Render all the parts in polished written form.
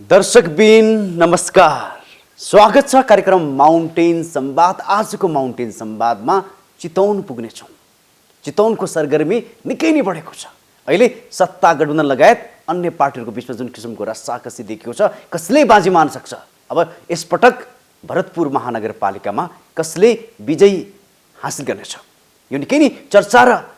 दर्शकबिन नमस्कार, स्वागत छ कार्यक्रम माउन्टेन संवाद। आजको माउन्टेन संवादमा चितवन पुग्नेछौँ। चितवनको सरगर्मी निकै नै बढेको छ। अहिले सत्ता गठबन्धन लगायत अन्य पार्टीहरूको बिचमा जुन किसिमको रस्साकसी देखिएको छ, कसले बाजी मान सक्छ? अब यसपटक भरतपुर महानगरपालिकामा कसले विजय हासिल गर्नेछ, यो निकै नै चर्चा र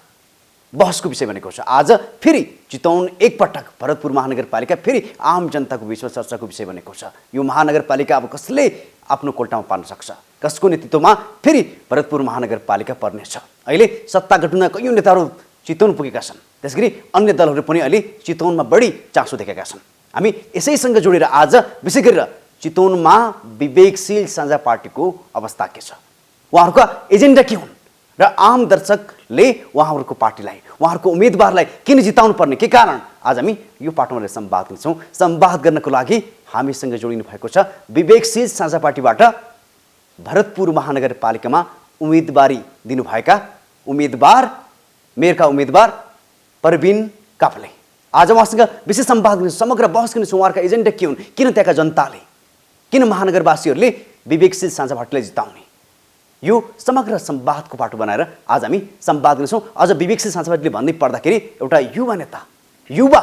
बहसको विषय बनेको छ। आज फेरि चितवन एकपटक भरतपुर महानगरपालिका फेरि आम जनताको बिचमा चर्चाको विषय बनेको छ। यो महानगरपालिका अब कसले आफ्नो कोल्टामा पार्न सक्छ, कसको नेतृत्वमा फेरि भरतपुर महानगरपालिका पर्नेछ? अहिले सत्ता गठबन्धनका कैयौँ नेताहरू चितवन पुगेका छन्, त्यसगरी अन्य दलहरू पनि अहिले चितवनमा बढी चासो देखेका छन्। हामी यसैसँग जोडेर आज विशेष गरेर चितवनमा विवेकशील साझा पार्टीको अवस्था के छ, उहाँहरूका एजेन्डा के हुन् र आम दर्शकले उहाँहरूको पार्टीलाई, उहाँहरूको उम्मेदवारलाई किन जिताउनु पर्ने, के कारण? आज हामी यो पाटोमा संवाद गर्छौँ। संवाद गर्नको लागि हामीसँग जोडिनु भएको छ विवेकशील साझा पार्टीबाट भरतपुर महानगरपालिकामा उम्मेदवारी दिनुभएका उम्मेदवार, मेयरका उम्मेदवार परबिन काफ्ले। आज उहाँसँग विशेष संवाद गर्छौँ, समग्र बहस गर्छौँ। उहाँहरूका एजेन्डा के हुन्, किन त्यहाँका जनताले, किन महानगरवासीहरूले विवेकशील साझा पार्टीलाई जिताउने, यो समग्र संवादको पाटो बनाएर आज हामी संवाद गर्छौँ। अझ विवेकशील साझा पार्टीले भन्दै पर्दाखेरि एउटा युवा नेता, युवा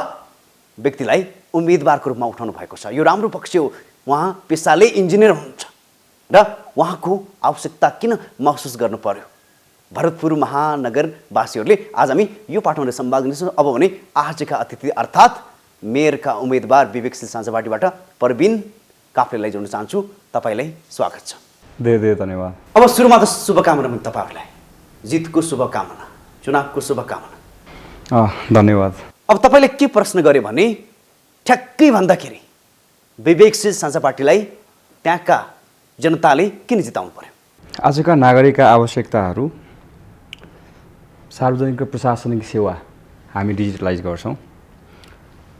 व्यक्तिलाई उम्मेदवारको रूपमा उठाउनु भएको छ। यो राम्रो पक्ष हो। उहाँ पेसाले इन्जिनियर हुनुहुन्छ र उहाँको आवश्यकता किन महसुस गर्नु पर्यो? भरतपुर महानगरवासीहरूले आज हामी यो पाटोमा संवाद गर्छौँ। अब भने आजका अतिथि अर्थात् मेयरका उम्मेदवार विवेकशील साझा पार्टीबाट परबिन काफ्लेलाई जोड्न चाहन्छु। तपाईँलाई स्वागत छ। धेरै धन्यवाद। अब सुरुमा त शुभकामना पनि तपाईँहरूलाई, जितको शुभकामना, चुनावको शुभकामना। धन्यवाद। अब तपाईँले के प्रश्न गरे भने ठ्याक्कै भन्दाखेरि विवेकशील साझा पार्टीलाई त्यहाँका जनताले किन जिताउनु पर्यो? आजका नागरिकका आवश्यकताहरू, सार्वजनिक र प्रशासनिक सेवा हामी डिजिटलाइज गर्छौँ।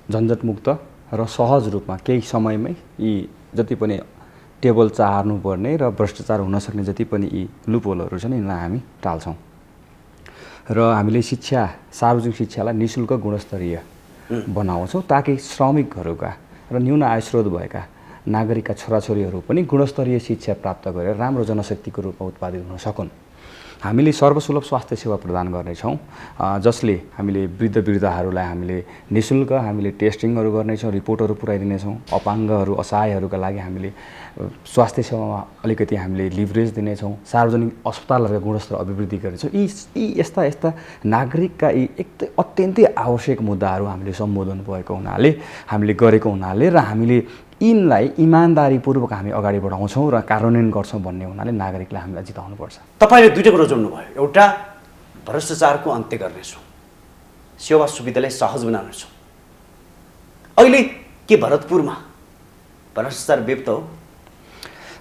झन्झटमुक्त र सहज रूपमा केही समयमै यी जति पनि टेबल चार्नुपर्ने र भ्रष्टाचार हुन सक्ने जति पनि यी लुपहोलहरू छन्, यिनलाई हामी टाल्छौँ। र हामीले शिक्षा, सार्वजनिक शिक्षालाई निःशुल्क गुणस्तरीय बनाउँछौँ ताकि श्रमिकहरूका र न्यून आय स्रोत भएका नागरिकका छोराछोरीहरू पनि गुणस्तरीय शिक्षा प्राप्त गरेर राम्रो जनशक्तिको रूपमा उत्पादित हुन सकुन्। हामीले सर्वसुलभ स्वास्थ्य सेवा प्रदान गर्नेछौँ, जसले हामीले वृद्ध वृद्धाहरूलाई हामीले निःशुल्क हामीले टेस्टिङहरू गर्नेछौँ, रिपोर्टहरू पुऱ्याइदिनेछौँ। अपाङ्गहरू, असहायहरूका लागि हामीले स्वास्थ्य सेवामा अलिकति हामीले लिभरेज दिनेछौँ। सार्वजनिक अस्पतालहरूको गुणस्तर अभिवृद्धि गर्नेछौँ। यी यस्ता नागरिकका यी अत्यन्तै आवश्यक मुद्दाहरू हामीले सम्बोधन भएको हुनाले, हामीले गरेको हुनाले र हामीले यिनलाई इमान्दारीपूर्वक हामी अगाडि बढाउँछौँ र कार्यान्वयन गर्छौँ भन्ने हुनाले नागरिकलाई हामीलाई जिताउनुपर्छ। तपाईँले दुईवटा कुरो जोड्नु भयो। एउटा भ्रष्टाचारको अन्त्य गर्नेछौँ, सेवा सुविधालाई सहज बनाउनेछौँ। अहिले के भरतपुरमा भ्रष्टाचार व्याप्त हो?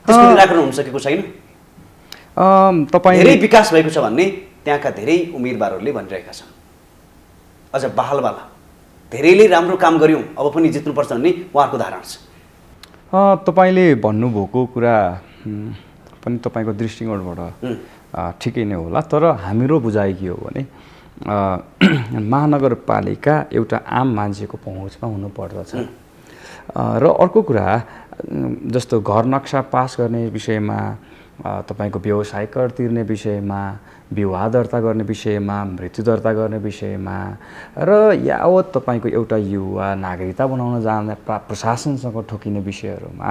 त्यसको निराकरण हुन सकेको छैन? धेरै विकास भएको छ भन्ने त्यहाँका धेरै उम्मेदवारहरूले भनिरहेका छन्। अझ बहालवाला धेरैले राम्रो काम गर्यौँ, अब पनि जित्नुपर्छ भन्ने उहाँहरूको धारणा छ। तपाईँले भन्नुभएको कुरा पनि तपाईँको दृष्टिकोणबाट ठिकै नै होला, तर हाम्रो बुझाइ के हो भने महानगरपालिका एउटा आम मान्छेको पहुँचमा हुनुपर्दछ। र अर्को कुरा, जस्तो घर नक्सा पास गर्ने विषयमा, तपाईँको व्यवसाय कर तिर्ने विषयमा, विवाह दर्ता गर्ने विषयमा, मृत्यु दर्ता गर्ने विषयमा, र यावत तपाईँको एउटा युवा नागरिकता बनाउन जाँदा प्रशासनसँग ठोकिने विषयहरूमा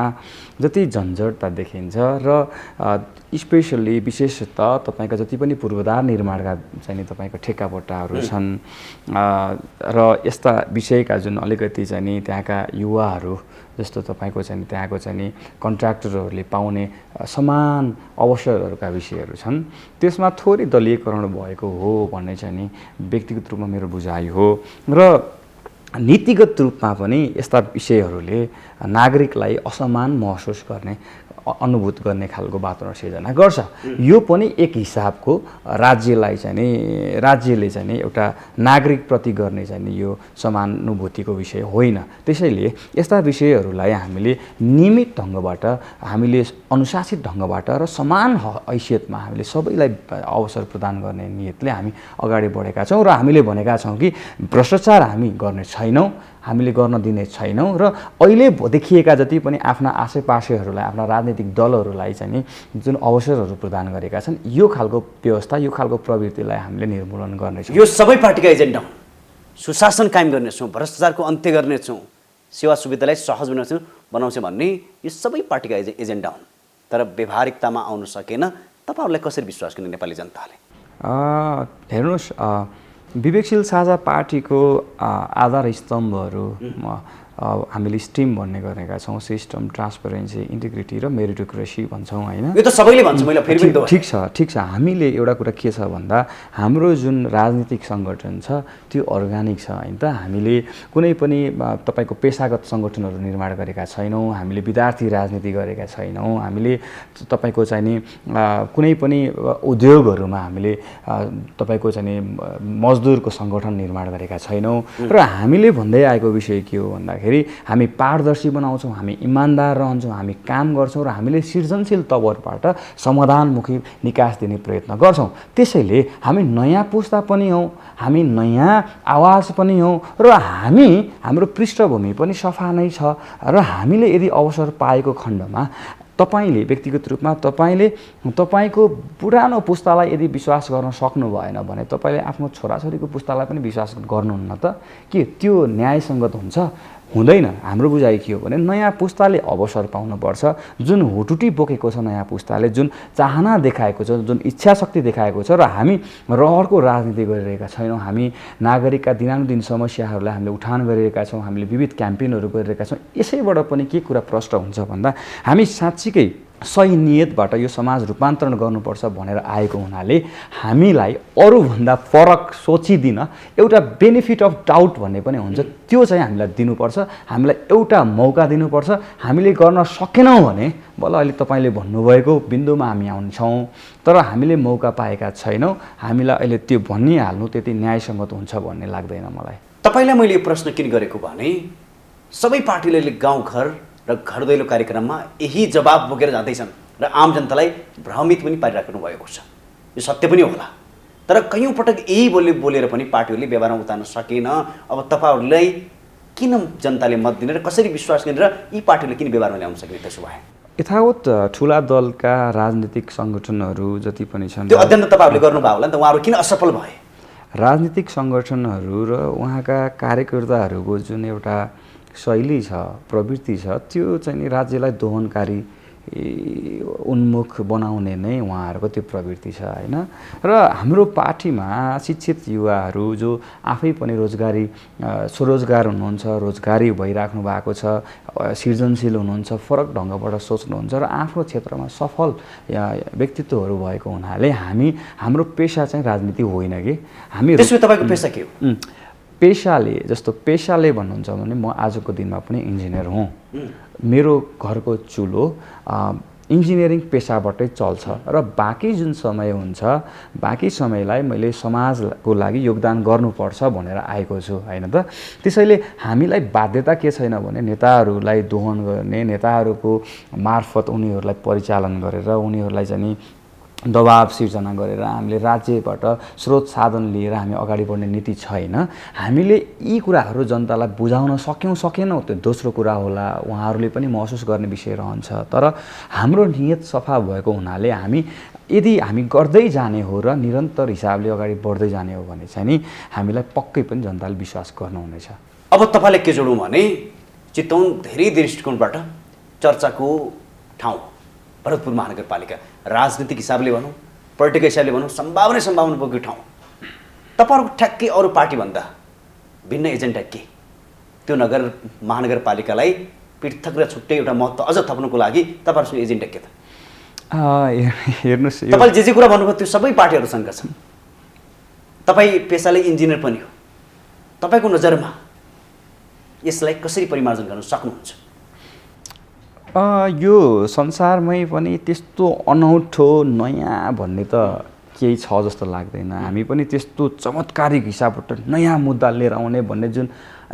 जति झन्झटता देखिन्छ र स्पेसल्ली विशेषतः तपाईँका जति पनि पूर्वाधार निर्माणका चाहिँ तपाईँको ठेक्कापट्टाहरू छन् र यस्ता विषयका जुन अलिकति चाहिँ त्यहाँका युवाहरू, जस्तो तपाईँको चाहिँ त्यहाँको चाहिँ कन्ट्र्याक्टरहरूले पाउने समान अवसरहरूका विषयहरू छन्, त्यसमा थोरै दलीयकरण भएको हो भन्ने चाहिँ नि व्यक्तिगत रूपमा मेरो बुझाइ हो। र नीतिगत रूपमा पनि यस्ता विषयहरूले नागरिकलाई असमान महसुस गर्ने, अनुभूत गर्ने खालको वातावरण सिर्जना गर्छ। यो पनि एक हिसाबको राज्यले चाहिँ नि एउटा नागरिकप्रति गर्ने चाहिँ यो समानुभूतिको विषय होइन। त्यसैले यस्ता विषयहरूलाई हामीले नियमित ढङ्गबाट, हामीले अनुशासित ढङ्गबाट र समान हैसियतमा हामीले सबैलाई अवसर प्रदान गर्ने नियतले हामी अगाडि बढेका छौँ। र हामीले भनेका छौँ कि भ्रष्टाचार हामी गर्ने छैनौँ, हामीले गर्न दिने छैनौँ र अहिले देखिएका जति पनि आफ्ना आसेपासेहरूलाई आफ्ना राजनीतिक दलहरूलाई चाहिँ नि जुन अवसरहरू प्रदान गरेका छन् यो खालको व्यवस्था यो खालको प्रवृत्तिलाई हामीले निर्मूलन गर्नेछौँ। यो सबै पार्टीका एजेन्डा हुन्। सुशासन कायम गर्नेछौँ, भ्रष्टाचारको अन्त्य गर्नेछौँ, सेवा सुविधालाई सहज बनाउँछ भन्ने यो सबै पार्टीका एजेन्डा हुन्। तर व्यवहारिकतामा आउन सकेन, तपाईँहरूलाई कसरी विश्वास गर्ने नेपाली जनताले? हेर्नुहोस्, विवेकशील साझा पार्टीको आधार स्तम्भहरू हामीले स्टिम भन्ने गरेका छौँ, सिस्टम, ट्रान्सपरेन्सी, इन्टिग्रिटी र मेरिटोक्रेसी भन्छौँ होइन। यो त सबैले भन्छ, मैले फेरि पनि ठिक छ। हामीले एउटा कुरा के छ भन्दा हाम्रो जुन राजनीतिक सङ्गठन छ त्यो अर्ग्यानिक छ होइन त। हामीले कुनै पनि तपाईँको पेसागत सङ्गठनहरू निर्माण गरेका छैनौँ, हामीले विद्यार्थी राजनीति गरेका छैनौँ, हामीले तपाईँको चाहिँ नि कुनै पनि उद्योगहरूमा हामीले तपाईँको चाहिँ नि मजदुरको सङ्गठन निर्माण गरेका छैनौँ। र हामीले भन्दै आएको विषय के हो भन्दाखेरि हामी पारदर्शी बनाउँछौँ, हामी इमान्दार रहन्छौँ, हामी काम गर्छौँ र हामीले सृजनशील तवरबाट समाधानमुखी निकास दिने प्रयत्न गर्छौँ। त्यसैले हामी नयाँ पुस्ता पनि हौँ, हामी नयाँ आवाज पनि हौँ र हाम्रो पृष्ठभूमि पनि सफा नै छ। र हामीले यदि अवसर पाएको खण्डमा तपाईँले व्यक्तिगत रूपमा तपाईँको पुरानो पुस्तालाई यदि विश्वास गर्न सक्नु भएन भने तपाईँले आफ्नो छोराछोरीको पुस्तालाई पनि विश्वास गर्नुहुन्न त? के त्यो न्यायसङ्गत हुन्छ? हुँदैन। हाम्रो बुझाइ के हो भने नयाँ पुस्ताले अवसर पाउनुपर्छ। जुन हुटुटी बोकेको छ नयाँ पुस्ताले, जुन चाहना देखाएको छ, जुन इच्छा शक्ति देखाएको छ, र हामी रहरको राजनीति गरिरहेका छैनौँ। हामी नागरिकका दिनानुदिन समस्याहरूलाई हामीले उठान गरिरहेका छौँ, हामीले विविध क्याम्पेनहरू गरिरहेका छौँ। यसैबाट पनि के कुरा प्रष्ट हुन्छ भन्दा हामी साँच्चीकै सही नियतबाट यो समाज रूपान्तरण गर्नुपर्छ भनेर आएको हुनाले हामीलाई अरूभन्दा फरक सोचिदिन एउटा बेनिफिट अफ डाउट भन्ने पनि हुन्छ, त्यो चाहिँ हामीलाई दिनुपर्छ। हामीलाई एउटा मौका दिनुपर्छ। हामीले गर्न सकेनौँ भने बल्ल अहिले तपाईँले भन्नुभएको बिन्दुमा हामी आउँछौँ, तर हामीले मौका पाएका छैनौँ। हामीलाई अहिले त्यो भनिहाल्नु त्यति न्यायसङ्गत हुन्छ भन्ने लाग्दैन मलाई। तपाईँलाई मैले यो प्रश्न किन गरेको भने सबै पार्टीले गाउँघर र घर दैलो कार्यक्रममा यही जवाब बोकेर जाँदैछन् र आम जनतालाई भ्रमित पनि पारिराख्नु भएको छ। यो सत्य पनि होला, तर कयौँ पटक यही बोलेर पनि पार्टीहरूले व्यवहारमा उतार्न सकेन। अब तपाईँहरूलाई किन जनताले मत दिने र कसरी विश्वास गरेर यी पार्टीले किन व्यवहारमा ल्याउन सकेन त्यसो भए? यथावत ठुला दलका राजनीतिक सङ्गठनहरू जति पनि छन् त्यो अध्ययन त तपाईँहरूले गर्नुभयो होला नि त, उहाँहरू किन असफल भए? राजनीतिक सङ्गठनहरू र उहाँका कार्यकर्ताहरूको जुन एउटा शैली छ, प्रवृत्ति छ, त्यो चाहिँ नि राज्यलाई दोहनकारी उन्मुख बनाउने नै उहाँहरूको त्यो प्रवृत्ति छ होइन। र हाम्रो पार्टीमा शिक्षित युवाहरू जो आफै पनि स्वरोजगार हुनुहुन्छ, रोजगारी भइराख्नु भएको छ, सृजनशील हुनुहुन्छ, फरक ढङ्गबाट सोच्नुहुन्छ र आफ्नो क्षेत्रमा सफल व्यक्तित्वहरू भएको हुनाले हाम्रो पेसा चाहिँ राजनीति होइन कि हामी। त्यसो तपाईँको पेसा के हो? पेसाले भन्नुहुन्छ भने म आजको दिनमा पनि इन्जिनियर हुँ। मेरो घरको चुलो इन्जिनियरिङ पेसाबाटै चल्छ र बाँकी जुन समय हुन्छ बाँकी समयलाई मैले समाजको लागि योगदान गर्नुपर्छ भनेर आएको छु होइन त। त्यसैले हामीलाई बाध्यता के छैन भने नेताहरूलाई दोहन गर्ने, नेताहरूको मार्फत उनीहरूलाई परिचालन गरेर उनीहरूलाई चाहिँ दबाब सिर्जना गरेर हामीले राज्यबाट स्रोत साधन लिएर हामी अगाडि बढ्ने नीति छैन। हामीले यी कुराहरू जनतालाई बुझाउन सकेनौँ त्यो दोस्रो कुरा होला, उहाँहरूले पनि महसुस गर्ने विषय रहन्छ। तर हाम्रो नियत सफा भएको हुनाले यदि हामी गर्दै जाने हो र निरन्तर हिसाबले अगाडि बढ्दै जाने हो भने चाहिँ नि हामीलाई पक्कै पनि जनताले विश्वास गर्नुहुनेछ। अब तपाईँले के जोडौँ भने चितवन धेरै दृष्टिकोणबाट चर्चाको ठाउँ भरतपुर महानगरपालिका, राजनीतिक हिसाबले भनौँ, पोलिटिकल हिसाबले भनौँ, सम्भावना बोकेको ठाउँ। तपाईँहरूको ठ्याक्कै अरू पार्टीभन्दा भिन्न एजेन्डा के? त्यो महानगरपालिकालाई पृथक र छुट्टै एउटा महत्त्व अझ थप्नुको लागि तपाईँहरूको एजेन्डा के त? हेर्नुहोस्, तपाईँले जे कुरा भन्नुभयो त्यो सबै पार्टीहरूसँग छ। तपाईँ पेसाले इन्जिनियर पनि हो, तपाईँको नजरमा यसलाई कसरी परिमार्जन गर्न सक्नुहुन्छ? यो संसारमै पनि त्यस्तो अनौठो नयाँ भन्ने त केही छ जस्तो लाग्दैन। हामी पनि त्यस्तो चमत्कारिक हिसाबबाट नयाँ मुद्दा लिएर आउने भन्ने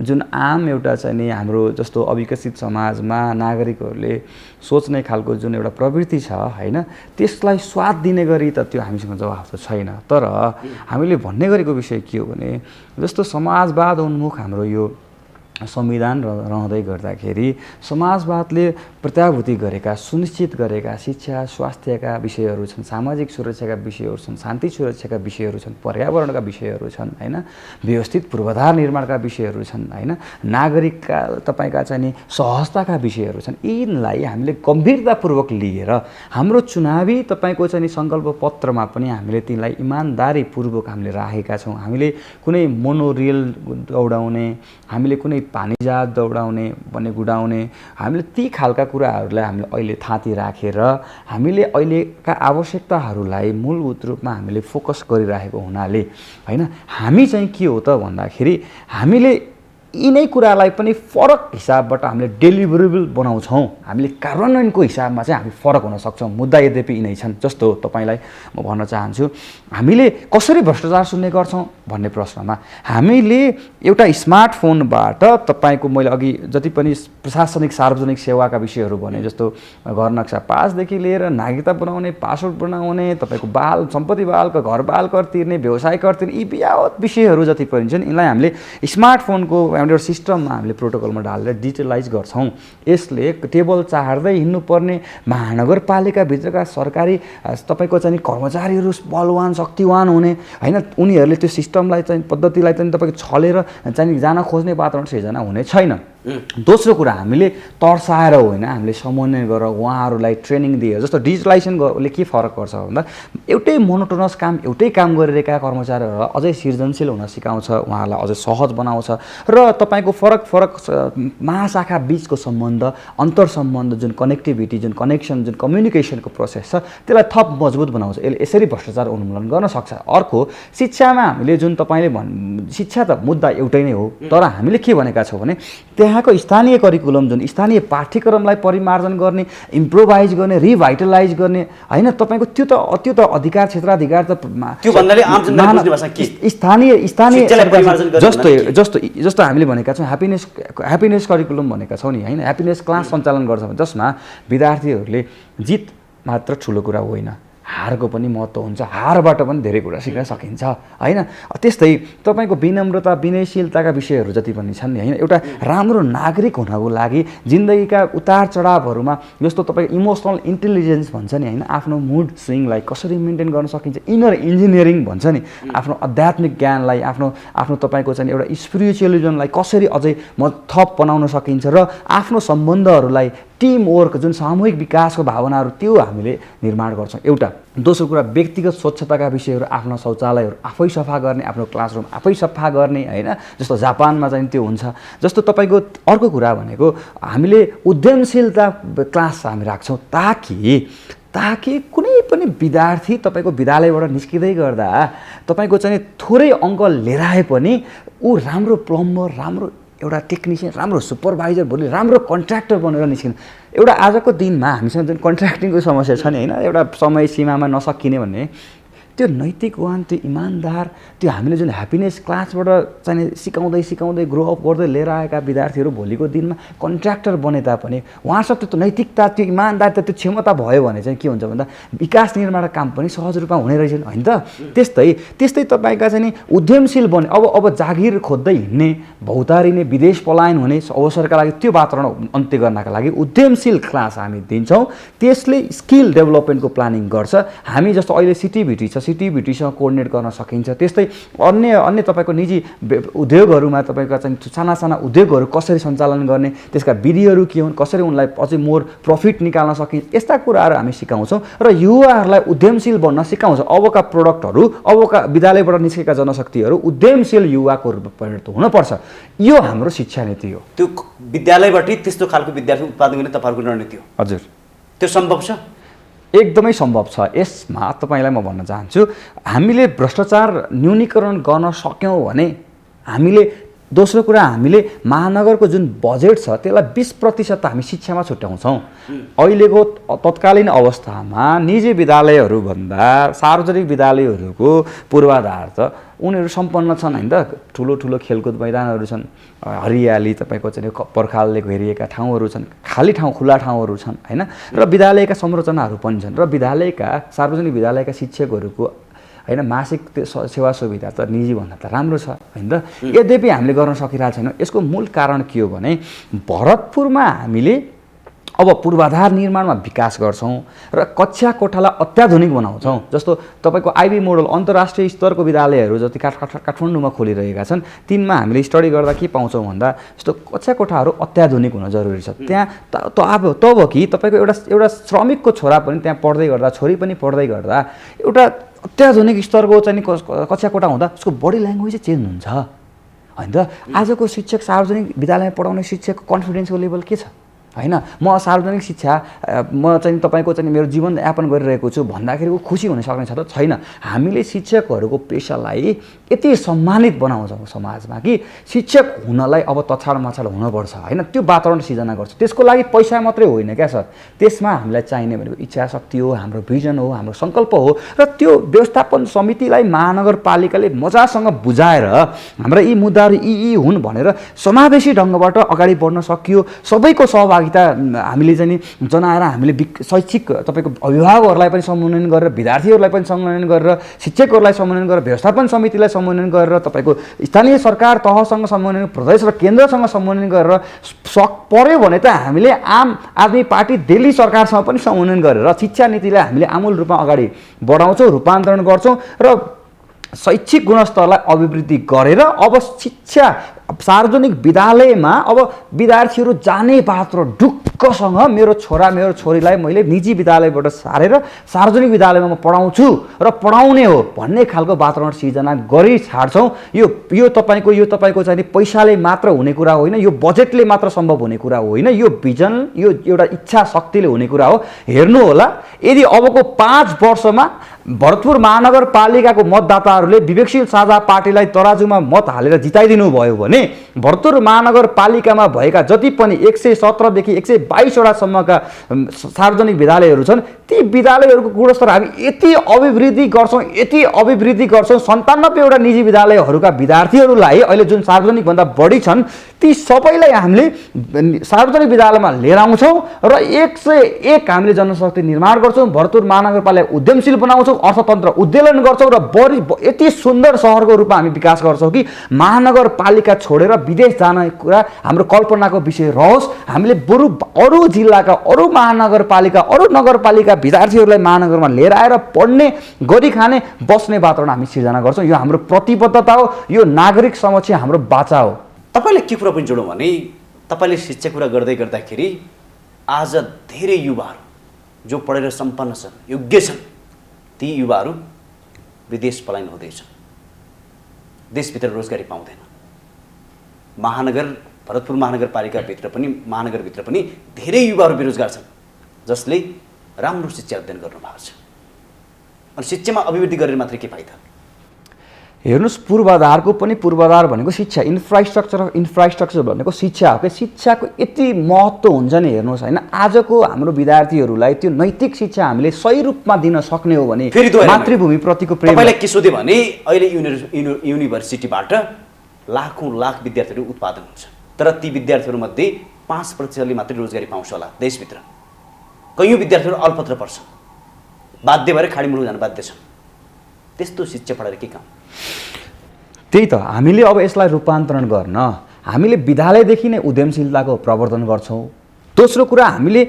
जुन आम एउटा चाहिँ नि हाम्रो जस्तो अविकसित समाजमा नागरिकहरूले सोच्ने खालको जुन एउटा प्रवृत्ति छ होइन, त्यसलाई स्वाद दिने गरी त त्यो हामीसँग जवाफ त छैन। तर हामीले भन्ने गरेको विषय के हो भने जस्तो समाजवाद उन्मुख हाम्रो यो संविधान रहँदै गर्दाखेरि समाजवादले प्रत्याभूति गरेका सुनिश्चित गरेका शिक्षा स्वास्थ्यका विषयहरू छन्, सामाजिक सुरक्षाका विषयहरू छन्, शान्ति सुरक्षाका विषयहरू छन्, पर्यावरणका विषयहरू छन् हैन, व्यवस्थित पूर्वाधार निर्माणका विषयहरू छन् हैन, नागरिकका तपाईँका चाहिँ नि सहजताका विषयहरू छन्। यिनलाई हामीले गम्भीरतापूर्वक लिएर हाम्रो चुनावी तपाईँको चाहिँ नि सङ्कल्प पत्रमा पनि हामीले तिनलाई इमान्दारीपूर्वक हामीले राखेका छौँ। हामीले कुनै मोनोरेल दौडाउने, हामीले कुनै पानीजहाज दौडाउने भन्ने गुडाउने, हामीले ती खालका कुराहरूलाई हामीले अहिले थाती राखेर हामीले अहिलेका आवश्यकताहरूलाई मूलभूत रूपमा हामीले फोकस गरिरहेको हुनाले हैन, हामी चाहिँ के हो त भन्दाखेरि हामीले यिनै कुरालाई पनि फरक हिसाबबाट हामीले डेलिभरेबल बनाउँछौँ। हामीले कार्यान्वयनको हिसाबमा चाहिँ हामी फरक हुन सक्छौँ। मुद्दा यद्यपि यिनै छन्। जस्तो तपाईँलाई म भन्न चाहन्छु, हामीले कसरी भ्रष्टाचार सुन्ने गर्छौँ भन्ने प्रश्नमा हामीले एउटा स्मार्टफोनबाट तपाईँको मैले अघि जति पनि प्रशासनिक सार्वजनिक सेवाका विषयहरू भने, जस्तो घर नक्सा पासदेखि लिएर नागरिकता बनाउने, पासपोर्ट बनाउने, तपाईँको बाल सम्पत्ति बालको घर बाल कर तिर्ने, व्यवसाय कर तिर्ने, यी व्यावत विषयहरू जति पनि छन् यिनलाई हामीले स्मार्टफोनको एउटा सिस्टममा हामीले प्रोटोकलमा डालेर डिजिटलाइज गर्छौँ। यसले टेबल चार्दै हिँड्नुपर्ने महानगरपालिकाभित्रका सरकारी तपाईँको चाहिँ कर्मचारीहरू बलवान शक्तिवान हुने हैन, उनीहरूले त्यो सिस्टमलाई चाहिँ पद्धतिलाई चाहिँ तपाईँको छलेर चाहिँ जान खोज्ने वातावरण सिर्जना हुने छैन। दोस्रो कुरा, हामीले तर्साएर होइन, हामीले समन्वय गरेर उहाँहरूलाई ट्रेनिङ दिएर, जस्तो डिजिटलाइजेसनले के फरक पर्छ भन्दा एउटै मोनोटोनस काम एउटै काम गरिरहेका कर्मचारीहरूलाई अझै सृजनशील हुन सिकाउँछ, उहाँहरूलाई अझै सहज बनाउँछ र तपाईँको फरक फरक महाशाखा बिचको सम्बन्ध, अन्तर सम्बन्ध, जुन कनेक्टिभिटी, जुन कनेक्सन, जुन कम्युनिकेसनको प्रोसेस छ त्यसलाई थप मजबुत बनाउँछ। यसले यसरी भ्रष्टाचार उन्मूलन गर्न सक्छ। अर्को, शिक्षामा हामीले जुन तपाईँले शिक्षा त मुद्दा एउटै नै हो, तर हामीले के भनेका छौँ भने त्यहाँको स्थानीय करिकुलम, जुन स्थानीय पाठ्यक्रमलाई परिमार्जन गर्ने, इम्प्रोभाइज गर्ने, रिभाइटलाइज गर्ने हैन, तपाईँको त्यो त अधिकार क्षेत्राधिकार त त्यो भन्नाले आम जनताले बुझ्ने भाषा के स्थानीय जस्तो हामीले भनेका छौँ ह्याप्पिनेस करिकुलम भनेका छौँ नि हैन, ह्याप्पिनेस क्लास सञ्चालन गर्छ जसमा विद्यार्थीहरूले जित मात्र ठुलो कुरा होइन, हारको पनि महत्त्व हुन्छ, हारबाट पनि धेरै कुरा सिक्न सकिन्छ हैन। त्यस्तै तपाईँको विनम्रता विनयशीलताका विषयहरू जति पनि छन् नि हैन, एउटा राम्रो नागरिक हुनको लागि जिन्दगीका उतार चढावहरूमा जस्तो तपाईँको इमोसनल इन्टेलिजेन्स भन्छ नि हैन, आफ्नो मुड स्विङलाई कसरी मेन्टेन गर्न सकिन्छ, इनर इन्जिनियरिङ भन्छ नि, आफ्नो आध्यात्मिक ज्ञानलाई, आफ्नो तपाईँको चाहिँ एउटा स्पिरिचुअलिजमलाई कसरी अझै थप बनाउन सकिन्छ र आफ्नो सम्बन्धहरूलाई टिमवर्क, जुन सामूहिक विकासको भावनाहरू त्यो हामीले निर्माण गर्छौँ एउटा। दोस्रो कुरा, व्यक्तिगत स्वच्छताका विषयहरू, आफ्नो शौचालयहरू आफै सफा गर्ने, आफ्नो क्लासरुम आफै सफा गर्ने हैन, जस्तो जापानमा चाहिँ त्यो हुन्छ। जस्तो तपाईँको अर्को कुरा भनेको हामीले उद्यमशीलता क्लास हामी राख्छौँ ताकि कुनै पनि विद्यार्थी तपाईँको विद्यालयबाट निस्किँदै गर्दा तपाईँको चाहिँ थोरै अङ्क लिएर आए पनि ऊ राम्रो प्लम्बर, राम्रो एउटा टेक्निसियन, राम्रो सुपरभाइजर, भोलि राम्रो कन्ट्र्याक्टर बनेर निस्किनु। एउटा आजको दिनमा हामीसँग जुन कन्ट्र्याक्टिङको समस्या छ नि हैन, एउटा समय सीमामा नसकिने भन्ने, त्यो नैतिकवान, त्यो इमान्दार, त्यो हामीले जुन ह्याप्पिनेस क्लासबाट चाहिँ सिकाउँदै ग्रो अप गर्दै लिएर आएका विद्यार्थीहरू भोलिको दिनमा कन्ट्र्याक्टर बने तापनि उहाँसँग त्यो नैतिकता, त्यो इमान्दारिता, त्यो क्षमता भयो भने चाहिँ के हुन्छ भन्दा विकास निर्माण काम पनि सहज रूपमा हुने रहेछ होइन त। त्यस्तै तपाईँका चाहिँ नि उद्यमशील बने, अब जागिर खोज्दै हिँड्ने, भौतारिने, विदेश पलायन हुने अवसरका लागि त्यो वातावरण अन्त्य गर्नका लागि उद्यमशील क्लास हामी दिन्छौँ। त्यसले स्किल डेभलपमेन्टको प्लानिङ गर्छ। हामी जस्तो अहिले सिटिभिटी छ, सिटिभिटीसँग कोअर्डिनेट गर्न सकिन्छ। त्यस्तै अन्य तपाईँको निजी उद्योगहरूमा तपाईँका चाहिँ साना उद्योगहरू कसरी सञ्चालन गर्ने, त्यसका विधिहरू के हुन्, कसरी उनलाई अझै मोर प्रफिट निकाल्न सकिन्छ, यस्ता कुराहरू हामी सिकाउँछौँ र युवाहरूलाई उद्यमशील बन्न सिकाउँछौँ। अबका प्रोडक्टहरू, अबका विद्यालयबाट निस्केका जनशक्तिहरू उद्यमशील युवाको रूपमा परिणत हुनुपर्छ। यो हाम्रो शिक्षा नीति हो। त्यो विद्यालयबाटै त्यस्तो खालको विद्यार्थी उत्पादन गर्ने तपाईँहरूको रणनीति हो? हजुर, त्यो सम्भव छ? एकदमै सम्भव छ। यसमा तपाईँलाई म भन्न चाहन्छु, हामीले भ्रष्टाचार न्यूनीकरण गर्न सक्यौँ भने हामीले, दोस्रो कुरा, हामीले महानगरको जुन बजेट छ त्यसलाई 20% हामी शिक्षामा छुट्याउँछौँ। अहिलेको तत्कालीन अवस्थामा निजी विद्यालयहरूभन्दा सार्वजनिक विद्यालयहरूको पूर्वाधार त उनीहरू सम्पन्न छन् होइन त, ठुलो खेलकुद मैदानहरू छन्, हरियाली तपाईँको चाहिँ पर्खालले घेरिएका ठाउँहरू छन्, खाली ठाउँ, खुला ठाउँहरू छन् होइन, र विद्यालयका संरचनाहरू पनि छन्, र सार्वजनिक विद्यालयका शिक्षकहरूको होइन मासिक सेवा सुविधा त निजीभन्दा त राम्रो छ होइन त, यद्यपि हामीले गर्न सकिरहेको छैनौँ। यसको मूल कारण के हो भने भरतपुरमा हामीले अब पूर्वाधार निर्माणमा विकास गर्छौँ र कक्षा कोठालाई अत्याधुनिक बनाउँछौँ। जस्तो तपाईँको आइबी मोडल अन्तर्राष्ट्रिय स्तरको विद्यालयहरू जति काठमाडौँमा खोलिरहेका छन् तिनमा हामीले स्टडी गर्दा के पाउँछौँ भन्दा जस्तो कक्षा कोठाहरू अत्याधुनिक हुन जरुरी छ। त्यहाँ तब कि तपाईँको एउटा श्रमिकको छोरा पनि त्यहाँ पढ्दै गर्दा छोरी पनि पढ्दै गर्दा एउटा अत्याधुनिक स्तरको चाहिँ कक्षा कोठा हुँदा उसको बडी ल्याङ्ग्वेज चाहिँ चेन्ज हुन्छ होइन त। आजको शिक्षक सार्वजनिक विद्यालयमा पढाउने शिक्षकको कन्फिडेन्सको लेभल के छ होइन, म सार्वजनिक शिक्षा म चाहिँ तपाईँको चाहिँ मेरो जीवन यापन गरिरहेको छु भन्दाखेरि ऊ खुसी हुन सक्ने छ त छैन। हामीले शिक्षकहरूको पेसालाई यति सम्मानित बनाउँछौँ समाजमा कि शिक्षक हुनलाई अब तछाड मछाड हुनुपर्छ होइन, त्यो वातावरण सिर्जना गर्छ। त्यसको लागि पैसा मात्रै होइन क्या सर, त्यसमा हामीलाई चाहिने भनेको इच्छा शक्ति हो, हाम्रो भिजन हो, हाम्रो सङ्कल्प हो र त्यो व्यवस्थापन समितिलाई महानगरपालिकाले मजासँग बुझाएर हाम्रा यी मुद्दाहरू यी हुन् भनेर समावेशी ढङ्गबाट अगाडि बढ्न सकियो। सबैको सहभागिता हामीले चाहिँ जनाएर हामीले शैक्षिक तपाईँको अभिभावकहरूलाई पनि समन्वयन गरेर, विद्यार्थीहरूलाई पनि समन्वयन गरेर, शिक्षकहरूलाई समन्वयन गरेर, व्यवस्थापन समितिलाई समन्वयन गरेर, तपाईँको स्थानीय सरकार तहसँग समन्वयन, प्रदेश र केन्द्रसँग समन्वयन गरेर पर्यो भने त हामीले आम आदमी पार्टी दिल्ली सरकारसँग पनि समन्वयन गरेर शिक्षा नीतिलाई हामीले आमूल रूपमा अगाडि बढाउँछौँ, रूपान्तरण गर्छौँ र शैक्षिक गुणस्तरलाई अभिवृद्धि गरेर अब शिक्षा सार्वजनिक विद्यालयमा अब विद्यार्थीहरू जाने पात्र ढुक्कसँग मेरो छोरा मेरो छोरीलाई मैले निजी विद्यालयबाट सारेर सार्वजनिक विद्यालयमा म पढाउँछु र पढाउने हो भन्ने खालको वातावरण सिर्जना गरी छाड्छौँ। यो तपाईँको चाहिँ पैसाले मात्र हुने कुरा होइन, यो बजेटले मात्र सम्भव हुने कुरा होइन, यो भिजन यो एउटा इच्छा शक्तिले हुने कुरा हो। हेर्नु होला, यदि अबको 5 वर्षमा भरतपुर महानगरपालिकाको मतदाताहरूले विवेकशील साझा पार्टीलाई तराजुमा मत हालेर जिताइदिनु भयो भने भरतपुर महानगरपालिकामा भएका जति पनि 117 देखि 122 वटासम्मका सार्वजनिक विद्यालयहरू छन् ती विद्यालयहरूको गुणस्तर हामी यति अभिवृद्धि गर्छौँ 97 वटा निजी विद्यालयहरूका विद्यार्थीहरूलाई अहिले जुन सार्वजनिक भन्दा बढी छन् ती सबैलाई हामीले सार्वजनिक विद्यालयमा लिएर आउँछौँ र 101 हामीले जनशक्ति निर्माण गर्छौँ। भरतपुर महानगरपालिका उद्यमशील बनाउँछौँ, अर्थतन्त्र उद्वेलन गर्छौँ र बढी यति सुन्दर सहरको रूपमा हामी विकास गर्छौँ कि महानगरपालिका छोडेर विदेश जाने कुरा हाम्रो कल्पनाको विषय रहोस्। हामीले बरु अरू जिल्लाका अरू महानगरपालिका अरू नगरपालिका विद्यार्थीहरूलाई महानगरमा लिएर आएर पढ्ने गरी खाने बस्ने वातावरण हामी सिर्जना गर्छौँ। यो हाम्रो प्रतिबद्धता हो, यो नागरिक समक्ष हाम्रो बाचा हो। तपाईँले के कुरा पनि जोडौँ भने तपाईँले शिक्षा कुरा गर्दै गर्दाखेरि आज धेरै युवाहरू जो पढेर सम्पन्न छन्, योग्य छन्, ती युवाहरू विदेश पलायन हुँदैछन्, देशभित्र रोजगारी पाउँदैन। भरतपुर महानगरपालिकाभित्र पनि महानगरभित्र पनि धेरै युवाहरू बेरोजगार छन् जसले राम्रो शिक्षा अध्ययन गर्नुभएको छ। अनि शिक्षामा अभिवृद्धि गरेर मात्रै के फाइदा? हेर्नुहोस्, पूर्वाधारको पनि पूर्वाधार भनेको शिक्षा, इन्फ्रास्ट्रक्चर भनेको शिक्षा हो। शिक्षाको यति महत्त्व हुन्छ नि हेर्नुहोस् होइन, आजको हाम्रो विद्यार्थीहरूलाई त्यो नैतिक शिक्षा हामीले सही रूपमा दिन सक्ने हो भने मातृभूमिप्रतिको प्रेम। तपाईँलाई के सोध्यो भने अहिले युनिभर्सिटीबाट लाख विद्यार्थीहरू उत्पादन हुन्छ, तर ती विद्यार्थीहरूमध्ये 5% मात्रै रोजगारी पाउँछ होला देशभित्र। कयौँ विद्यार्थीहरू अल्पत्र पर्छन्, बाध्य भएर खाडी मुलुक जान बाध्य छन्। त्यस्तो शिक्षा पढाएर के काम? त्यही त हामीले अब यसलाई रूपान्तरण गर्न हामीले विद्यालयदेखि नै उद्यमशीलताको प्रवर्धन गर्छौँ। दोस्रो कुरा, हामीले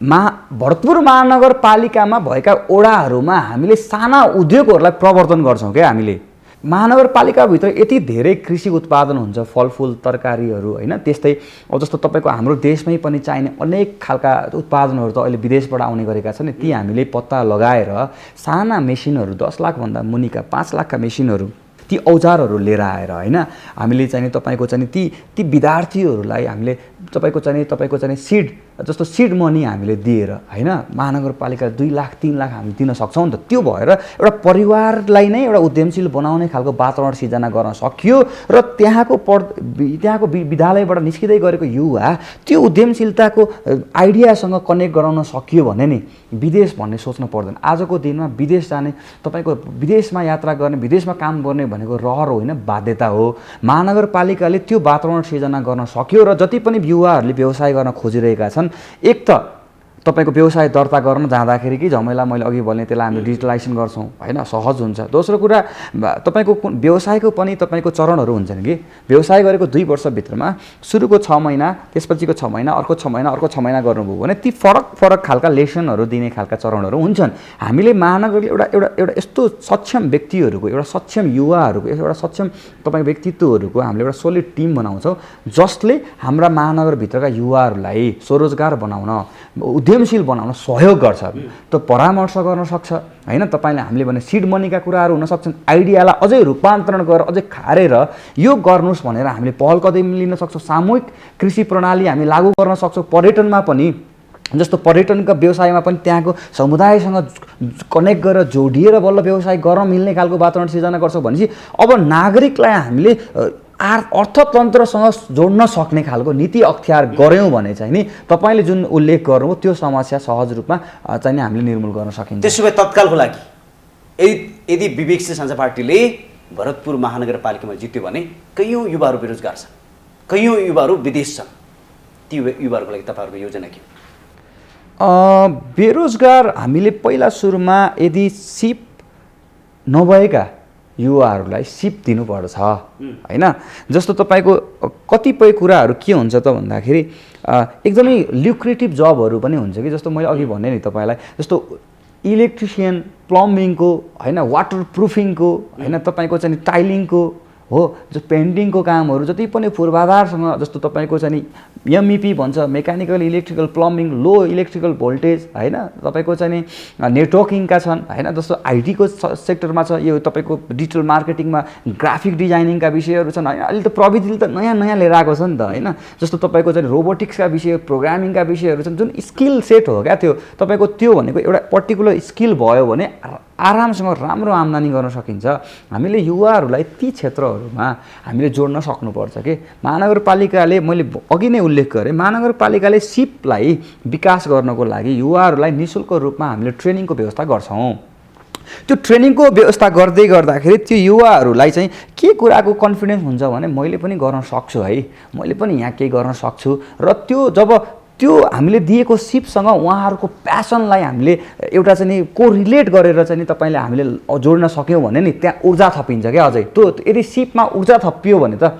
भरतपुर महानगरपालिकामा भएका ओडाहरूमा हामीले साना उद्योगहरूलाई प्रवर्धन गर्छौँ क्या। हामीले महानगरपालिकाभित्र यति धेरै कृषि उत्पादन हुन्छ, फलफुल तरकारीहरू होइन, त्यस्तै अब जस्तो तपाईँको हाम्रो देशमै पनि चाहिने अनेक खालका उत्पादनहरू त अहिले विदेशबाट आउने गरेका छन्। ती हामीले पत्ता लगाएर साना मेसिनहरू 10 लाखभन्दा मुनिका 5 लाखका मेसिनहरू, ती औजारहरू लिएर आएर होइन हामीले चाहिँ तपाईँको चाहिँ ती विद्यार्थीहरूलाई हामीले तपाईँको चाहिँ सिड जस्तो सिड मनी हामीले दिएर होइन महानगरपालिका 2 लाख 3 लाख हामी दिन सक्छौँ नि त। त्यो भएर एउटा परिवारलाई नै एउटा उद्यमशील बनाउने खालको वातावरण सिर्जना गर्न सकियो र त्यहाँको विद्यालयबाट निस्किँदै गरेको युवा त्यो उद्यमशीलताको आइडियासँग कनेक्ट गराउन सकियो भने नि विदेश भन्ने सोच्नु पर्दैन। आजको दिनमा विदेश जाने, तपाईँको विदेशमा यात्रा गर्ने, विदेशमा काम गर्ने भनेको रहर होइन, बाध्यता हो। महानगरपालिकाले त्यो वातावरण सिर्जना गर्न सक्यो र जति पनि युवाहरूले व्यवसाय गर्न खोजिरहेका छन्, एक त तपाईँको व्यवसाय दर्ता गर्न जाँदाखेरि कि झमेला मैले अघि भने त्यसलाई हामीले डिजिटलाइजेसन गर्छौँ होइन, सहज हुन्छ। दोस्रो कुरा तपाईँको व्यवसायको पनि तपाईँको चरणहरू हुन्छन् कि व्यवसाय गरेको 2 वर्षभित्रमा सुरुको 6 महिना, त्यसपछिको 6 महिना, अर्को 6 महिना, अर्को 6 महिना गर्नुभयो भने ती फरक खालका लेसनहरू दिने खालका चरणहरू हुन्छन्। हामीले महानगरले एउटा एउटा एउटा यस्तो सक्षम व्यक्तिहरूको, एउटा सक्षम युवाहरूको, एउटा सक्षम तपाईँको व्यक्तित्वहरूको हामीले एउटा सोलिड टिम बनाउँछौँ जसले हाम्रा महानगरभित्रका युवाहरूलाई स्वरोजगार बनाउन, उद्यमशील बनाउन सहयोग गर्छ। त्यो परामर्श गर्न सक्छ होइन। तपाईँले हामीले भने सिड मनीका कुराहरू हुन सक्छन्, आइडियालाई अझै रूपान्तरण गरेर अझै खारेर यो गर्नुहोस् भनेर हामीले पहल कदम लिन सक्छौँ। सामूहिक कृषि प्रणाली हामी लागू गर्न सक्छौँ। पर्यटनमा पनि जस्तो पर्यटनका व्यवसायमा पनि त्यहाँको समुदायसँग कनेक्ट गरेर जोडिएर बल्ल व्यवसाय गर्न मिल्ने खालको वातावरण सिर्जना गर्छौँ भनेपछि अब नागरिकलाई हामीले अर्थतन्त्रसँग जोड्न सक्ने खालको नीति अख्तियार गऱ्यौँ भने चाहिँ नि तपाईँले जुन उल्लेख गर्नुभयो त्यो समस्या सहज रूपमा चाहिँ हामीले निर्मूल गर्न सकिन्छ। त्यसो भए तत्कालको लागि यदि विवेकशील साझा पार्टीले भरतपुर महानगरपालिकामा जित्यो भने कैयौँ युवाहरू बेरोजगार छन्, कैयौँ युवाहरू विदेश छन्, ती युवाहरूको लागि तपाईँहरूको योजना के हो? बेरोजगार हामीले पहिला सुरुमा यदि सिप नभएका युवाहरूलाई सिप दिनुपर्छ होइन। जस्तो तपाईँको कतिपय कुराहरू के हुन्छ त भन्दाखेरि एकदमै ल्युक्रेटिभ जबहरू पनि हुन्छ कि जस्तो मैले अघि भने नि तपाईँलाई, जस्तो इलेक्ट्रिसियन, प्लम्बिङको होइन, वाटर प्रुफिङको होइन, तपाईँको चाहिँ टाइलिङको हो, जो पेन्टिङको कामहरू जति पनि पूर्वाधारसँग जस्तो तपाईँको चाहिँ एमइपी भन्छ, मेकानिकल इलेक्ट्रिकल प्लम्बिङ, लो इलेक्ट्रिकल भोल्टेज होइन, तपाईँको चाहिँ नेटवर्किङका छन् होइन, जस्तो आइटीको सेक्टरमा छ, यो तपाईँको डिजिटल मार्केटिङमा ग्राफिक डिजाइनिङका विषयहरू छन् होइन। अहिले त प्रविधिले त नयाँ नयाँ लिएर आएको छ नि त होइन। जस्तो तपाईँको चाहिँ रोबोटिक्सका विषय, प्रोग्रामिङका विषयहरू छन्, जुन स्किल सेट हो क्या त्यो तपाईँको, त्यो भनेको एउटा पर्टिकुलर स्किल भयो भने आरामसँग राम्रो आम्दानी गर्न सकिन्छ। हामीले युवाहरूलाई ती क्षेत्रहरूमा हामीले जोड्न सक्नुपर्छ कि महानगरपालिकाले, मैले अघि नै उल्लेख गरेँ, महानगरपालिकाले सिपलाई विकास गर्नको लागि युवाहरूलाई निःशुल्क रूपमा हामीले ट्रेनिङको व्यवस्था गर्छौँ। त्यो ट्रेनिङको व्यवस्था गर्दै गर्दाखेरि त्यो युवाहरूलाई चाहिँ के कुराको कन्फिडेन्स हुन्छ भने मैले पनि गर्न सक्छु है, मैले पनि यहाँ केही गर्न सक्छु, र त्यो हामीले दिएको सिपसँग उहाँहरूको प्यासनलाई हामीले एउटा चाहिँ नि कोरिलेट गरेर चाहिँ नि तपाईँले हामीले जोड्न सक्यौँ भने नि त्यहाँ ऊर्जा थपिन्छ क्या अझै। त्यो यदि सिपमा ऊर्जा थपियो भने त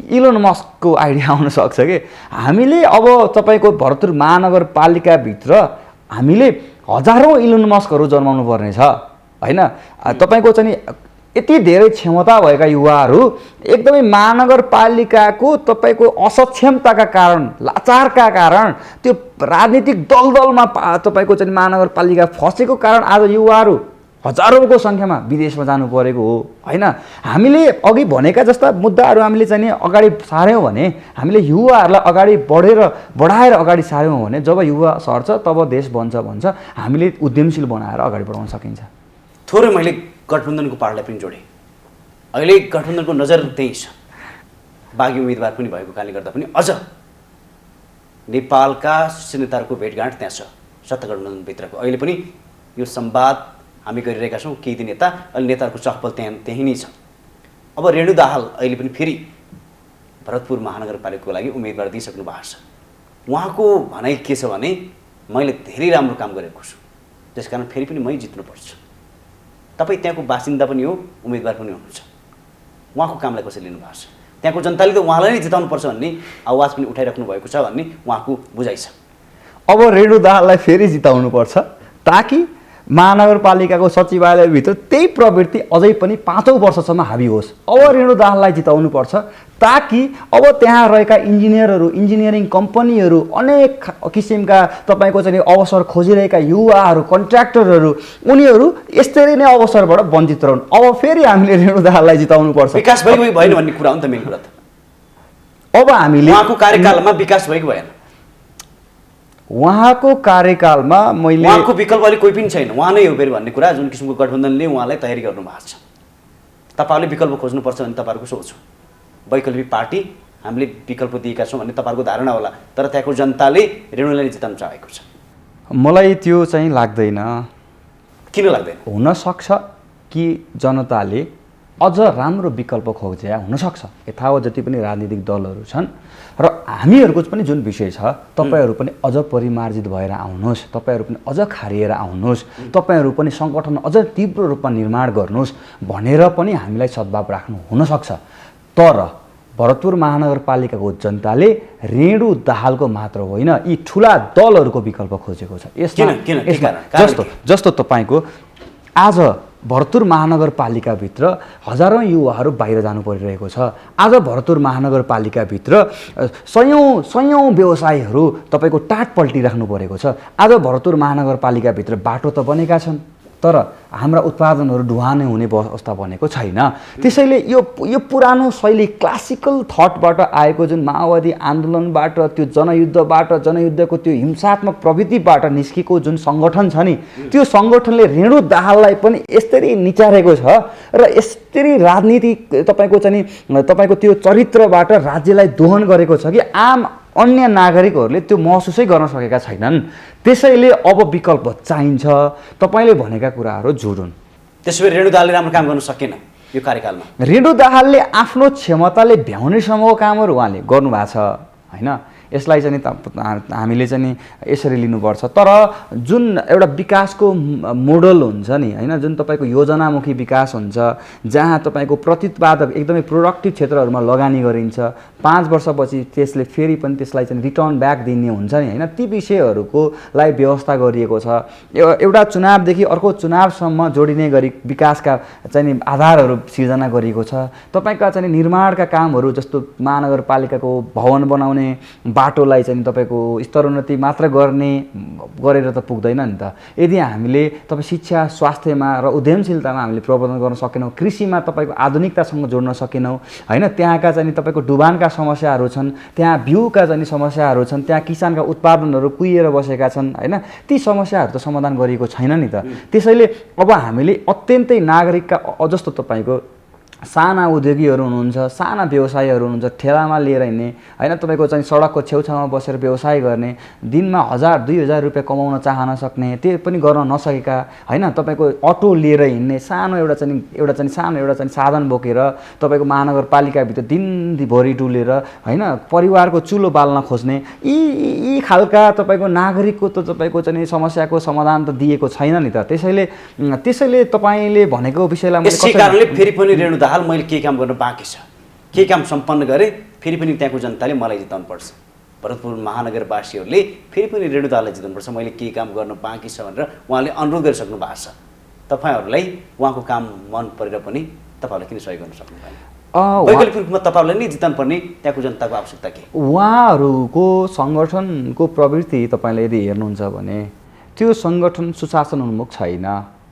इलोन मस्कको आइडिया आउन सक्छ कि हामीले अब तपाईँको भरतपुर महानगरपालिकाभित्र हामीले हजारौँ इलोन मस्कहरू जन्माउनु पर्ने छ होइन। तपाईँको चाहिँ यति धेरै क्षमता भएका युवाहरू एकदमै महानगरपालिकाको तपाईँको असक्षमताका कारण, लाचारका कारण, त्यो राजनीतिक दलदलमा तपाईँको चाहिँ महानगरपालिका फसेको कारण आज युवाहरू हजारौँको सङ्ख्यामा विदेशमा जानु परेको हो होइन। हामीले अघि भनेका जस्ता मुद्दाहरू हामीले चाहिँ अगाडि सार्यौँ भने, हामीले युवाहरूलाई अगाडि बढाएर अगाडि सार्यौँ भने, जब युवा सर्छ तब देश बन्छ भन्छ, हामीले उद्यमशील बनाएर अगाडि बढाउन सकिन्छ। थोरै मैले गठबन्धनको पार्टीलाई पनि जोडेँ। अहिले गठबन्धनको नजर त्यही छ, बागी उम्मेदवार पनि भएको कारणले गर्दा पनि अझ नेपालका शीर्ष नेताहरूको भेटघाट त्यहाँ छ सत्ता गठबन्धनभित्रको। अहिले पनि यो संवाद हामी गरिरहेका छौँ, केही दिन यता अहिले नेताहरूको चहपल त्यही नै छ। अब रेणु दाहाल अहिले पनि फेरि भरतपुर महानगरपालिकाको लागि उम्मेदवार दिइसक्नु भएको छ। उहाँको भनाइ के छ भने मैले धेरै राम्रो काम गरेको छु, त्यसकारण फेरि पनि मै जित्नुपर्छ। तपाईँ त्यहाँको बासिन्दा पनि हो, उम्मेदवार पनि हुनुहुन्छ, उहाँको कामलाई कसरी लिनुभएको छ? त्यहाँको जनताले त उहाँलाई नै जिताउनुपर्छ भन्ने आवाज पनि उठाइराख्नु भएको छ भन्ने उहाँको बुझाइ छ। अब रेणु दाहाललाई फेरि जिताउनुपर्छ ताकि महानगरपालिकाको सचिवालयभित्र त्यही प्रवृत्ति अझै पनि 5औं वर्षसम्म हाबी होस्। अब रेणु दाहाललाई जिताउनुपर्छ ताकि अब त्यहाँ रहेका इन्जिनियरहरू, इन्जिनियरिङ कम्पनीहरू, अनेक किसिमका तपाईँको चाहिँ अवसर खोजिरहेका युवाहरू, कन्ट्र्याक्टरहरू, उनीहरू यसरी नै अवसरबाट वञ्चित रहन्। अब फेरि हामीले रेणु दाहाललाई जिताउनुपर्छ। विकास भएको भएन भन्ने कुरा हो नि त मेन कुरा त। अब हामीले उहाँको कार्यकालमा विकास भएको भएन, उहाँको कार्यकालमा मैले उहाँको विकल्प अहिले कोही पनि छैन, उहाँ नै हो फेरि भन्ने कुरा जुन किसिमको गठबन्धनले उहाँलाई तयारी गर्नु भएको छ। तपाईँहरूले विकल्प खोज्नुपर्छ भन्ने तपाईँहरूको सोच हो। वैकल्पिक पार्टी हामीले विकल्प दिएका छौँ भन्ने तपाईँहरूको धारणा होला, तर त्यहाँको जनताले रेणुलाई जिताउन चाहेको छ। मलाई त्यो चाहिँ लाग्दैन। किन लाग्दैन? हुनसक्छ कि जनताले अझ राम्रो विकल्प खोज्या हुनसक्छ। यथावत जति पनि राजनीतिक दलहरू छन् र हामीहरूको पनि जुन विषय छ, तपाईँहरू पनि अझ परिमार्जित भएर आउनुहोस्, तपाईँहरू पनि अझ खारिएर आउनुहोस्, तपाईँहरू पनि सङ्गठन अझ तीव्र रूपमा निर्माण गर्नुहोस् भनेर पनि हामीलाई सद्भाव राख्नु हुनसक्छ। तर भरतपुर महानगरपालिकाको जनताले रेणु दाहालको मात्र होइन, यी ठुला दलहरूको विकल्प खोजेको छ। जस्तो तपाईँको आज भरतपुर महानगरपालिकाभित्र हजारौँ युवाहरू बाहिर जानु परिरहेको छ। आज भरतपुर महानगरपालिकाभित्र सयौँ व्यवसायीहरू तपाईँको टाट पल्टिराख्नु परेको छ। आज भरतपुर महानगरपालिकाभित्र बाटो त बनेका छन्, तर हाम्रा उत्पादनहरू ढुवानी हुने अवस्था बनेको छैन। त्यसैले यो पुरानो शैली क्लासिकल थटबाट आएको जुन माओवादी आन्दोलनबाट, त्यो जनयुद्धको त्यो हिंसात्मक प्रवृत्तिबाट निस्केको जुन सङ्गठन छ नि, त्यो सङ्गठनले रेणु दाहाललाई पनि यसरी निचारेको छ र यसरी राजनीति तपाईँको त्यो चरित्रबाट राज्यलाई दोहन गरेको छ कि अन्य नागरिकहरूले त्यो महसुसै गर्न सकेका छैनन्। त्यसैले अब विकल्प चाहिन्छ। तपाईँले भनेका कुराहरू झुट हुन्। त्यसो भए रेणु दाहालले राम्रो काम गर्न सकेन यो कार्यकालमा? रेणु दाहालले आफ्नो क्षमताले भ्याउनेसम्मको कामहरू उहाँले गर्नुभएको छ होइन। यसलाई चाहिँ हामीले चाहिँ यसरी लिनुपर्छ। तर जुन एउटा विकासको मोडल हुन्छ नि होइन, जुन तपाईँको योजनामुखी विकास हुन्छ, जहाँ तपाईँको प्रतित्पादक एकदमै प्रोडक्टिभ क्षेत्रहरूमा लगानी गरिन्छ, 5 वर्षपछि त्यसले फेरि पनि त्यसलाई चाहिँ रिटर्न ब्याक दिने हुन्छ नि होइन, ती विषयहरूको लागि व्यवस्था गरिएको छ। एउटा चुनावदेखि अर्को चुनावसम्म जोडिने गरी विकासका चाहिँ आधारहरू सिर्जना गरिएको छ। तपाईँका चाहिँ निर्माणका कामहरू जस्तो महानगरपालिकाको भवन बनाउने, बाटोलाई चाहिँ तपाईँको स्तरोन्नति मात्र गरेर त पुग्दैन नि त। यदि हामीले तपाईँ शिक्षा, स्वास्थ्यमा र उद्यमशीलतामा हामीले प्रवर्धन गर्न सकेनौँ, कृषिमा तपाईँको आधुनिकतासँग जोड्न सकेनौँ होइन, त्यहाँका चाहिँ तपाईँको डुबानका समस्याहरू छन्, त्यहाँ बिउका चाहिँ समस्याहरू छन्, त्यहाँ किसानका उत्पादनहरू कुहिएर बसेका छन् होइन, ती समस्याहरू त समाधान गरिएको छैन नि त। त्यसैले अब हामीले अत्यन्तै नागरिकका जस्तो तपाईँको साना उद्योगीहरू हुनुहुन्छ, साना व्यवसायीहरू हुनुहुन्छ, ठेलामा लिएर हिँड्ने होइन, तपाईँको चाहिँ सडकको छेउछाउमा बसेर व्यवसाय गर्ने, दिनमा 1000-2000 रुपियाँ कमाउन चाहन सक्ने, त्यो पनि गर्न नसकेका होइन, तपाईँको अटो लिएर हिँड्ने, सानो एउटा चाहिँ साधन बोकेर तपाईँको महानगरपालिकाभित्र दिनभरि डुलेर होइन परिवारको चुलो बाल्न खोज्ने, यी खालका तपाईँको नागरिकको त तपाईँको चाहिँ समस्याको समाधान त दिएको छैन नि त। त्यसैले तपाईँले भनेको विषयलाई यसै कारणले फेरि पनि रेणु दाहाल मैले के काम गर्न बाँकी छ, के काम सम्पन्न गरेँ, फेरि पनि त्यहाँको जनताले मलाई जिताउनुपर्छ, भरतपुर महानगरवासीहरूले फेरि पनि रेणु दाहाललाई जिताउनुपर्छ, मैले के काम गर्न बाँकी छ भनेर उहाँले अनुरोध गरिसक्नु भएको छ। तपाईँहरूलाई उहाँको काम मन परेर पनि तपाईँहरूले किन सहयोग गर्न सक्नु भएन? वैकल्पिक रूपमा तपाईँहरूले नै जिताउनु पर्ने त्यहाँको जनताको आवश्यकता के? उहाँहरूको सङ्गठनको प्रवृत्ति तपाईँले यदि हेर्नुहुन्छ भने त्यो सङ्गठन सुशासन उन्मुख छैन,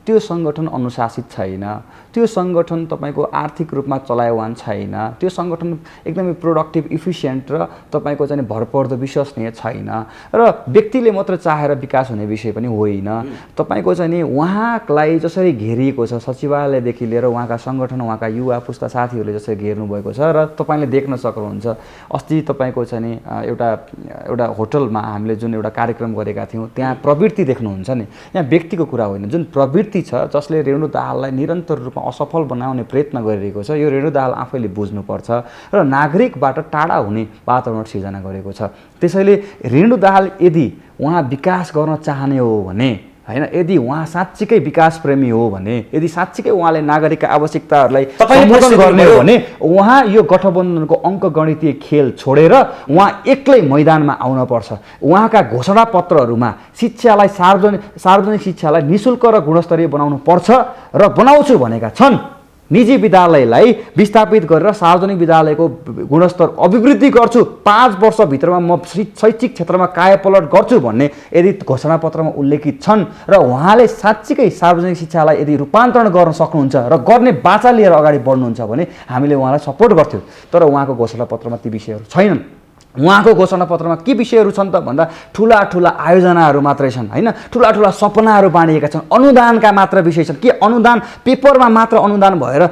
त्यो सङ्गठन अनुशासित छैन, त्यो सङ्गठन तपाईँको आर्थिक रूपमा चलायवान छैन, त्यो सङ्गठन एकदमै प्रोडक्टिभ, इफिसियन्ट र तपाईँको चाहिँ भरपर्दो विश्वसनीय छैन र व्यक्तिले मात्र चाहेर विकास हुने विषय पनि होइन। तपाईँको चाहिँ नि उहाँलाई जसरी घेरिएको छ, सचिवालयदेखि लिएर उहाँका सङ्गठन, उहाँका युवा पुस्ता साथीहरूले जसरी घेर्नु भएको छ र तपाईँले देख्न सक्नुहुन्छ। अस्ति तपाईँको चाहिँ नि एउटा होटलमा हामीले जुन एउटा कार्यक्रम गरेका थियौँ, त्यहाँ प्रवृत्ति देख्नुहुन्छ नि, यहाँ व्यक्तिको कुरा होइन, जुन प्रवृत्ति छ जसले रेणु दाहाललाई निरन्तर रूपमा असफल बनाउने प्रयत्न गरिरहेको छ, यो रेणु दाहाल आफैले बुझ्नुपर्छ र नागरिकबाट टाढा हुने वातावरण सिर्जना गरेको छ। त्यसैले रेणु दाहाल यदि उहाँ विकास गर्न चाहने हो भने होइन, यदि उहाँ साँच्चीकै विकास प्रेमी हो भने, यदि साँच्चीकै उहाँले नागरिकका आवश्यकताहरूलाई सम्बोधन गर्ने हो भने उहाँ यो गठबन्धनको अङ्कगणितीय खेल छोडेर उहाँ एक्लै मैदानमा आउन पर्छ। उहाँका घोषणापत्रहरूमा शिक्षालाई सार्वजनिक शिक्षालाई निःशुल्क र गुणस्तरीय बनाउनु पर्छ र बनाउँछु भनेका छन्। निजी विद्यालयलाई विस्थापित गरेर सार्वजनिक विद्यालयको गुणस्तर अभिवृद्धि गर्छु, 5 वर्षभित्रमा म शैक्षिक क्षेत्रमा कायापलट गर्छु भन्ने यदि घोषणापत्रमा उल्लेखित छन् र उहाँले साँच्चीकै सार्वजनिक शिक्षालाई यदि रूपान्तरण गर्न सक्नुहुन्छ र गर्ने बाचा लिएर अगाडि बढ्नुहुन्छ भने हामीले उहाँलाई सपोर्ट गर्थ्यौँ। तर उहाँको घोषणापत्रमा ती विषयहरू छैनन्। उहाँको घोषणापत्रमा के विषयहरू छन् त भन्दा ठुला ठुला आयोजनाहरू मात्रै छन् होइन, ठुला ठुला सपनाहरू बाँडिएका छन्, अनुदानका मात्र विषय छन्। के अनुदान पेपरमा मात्र अनुदान भएर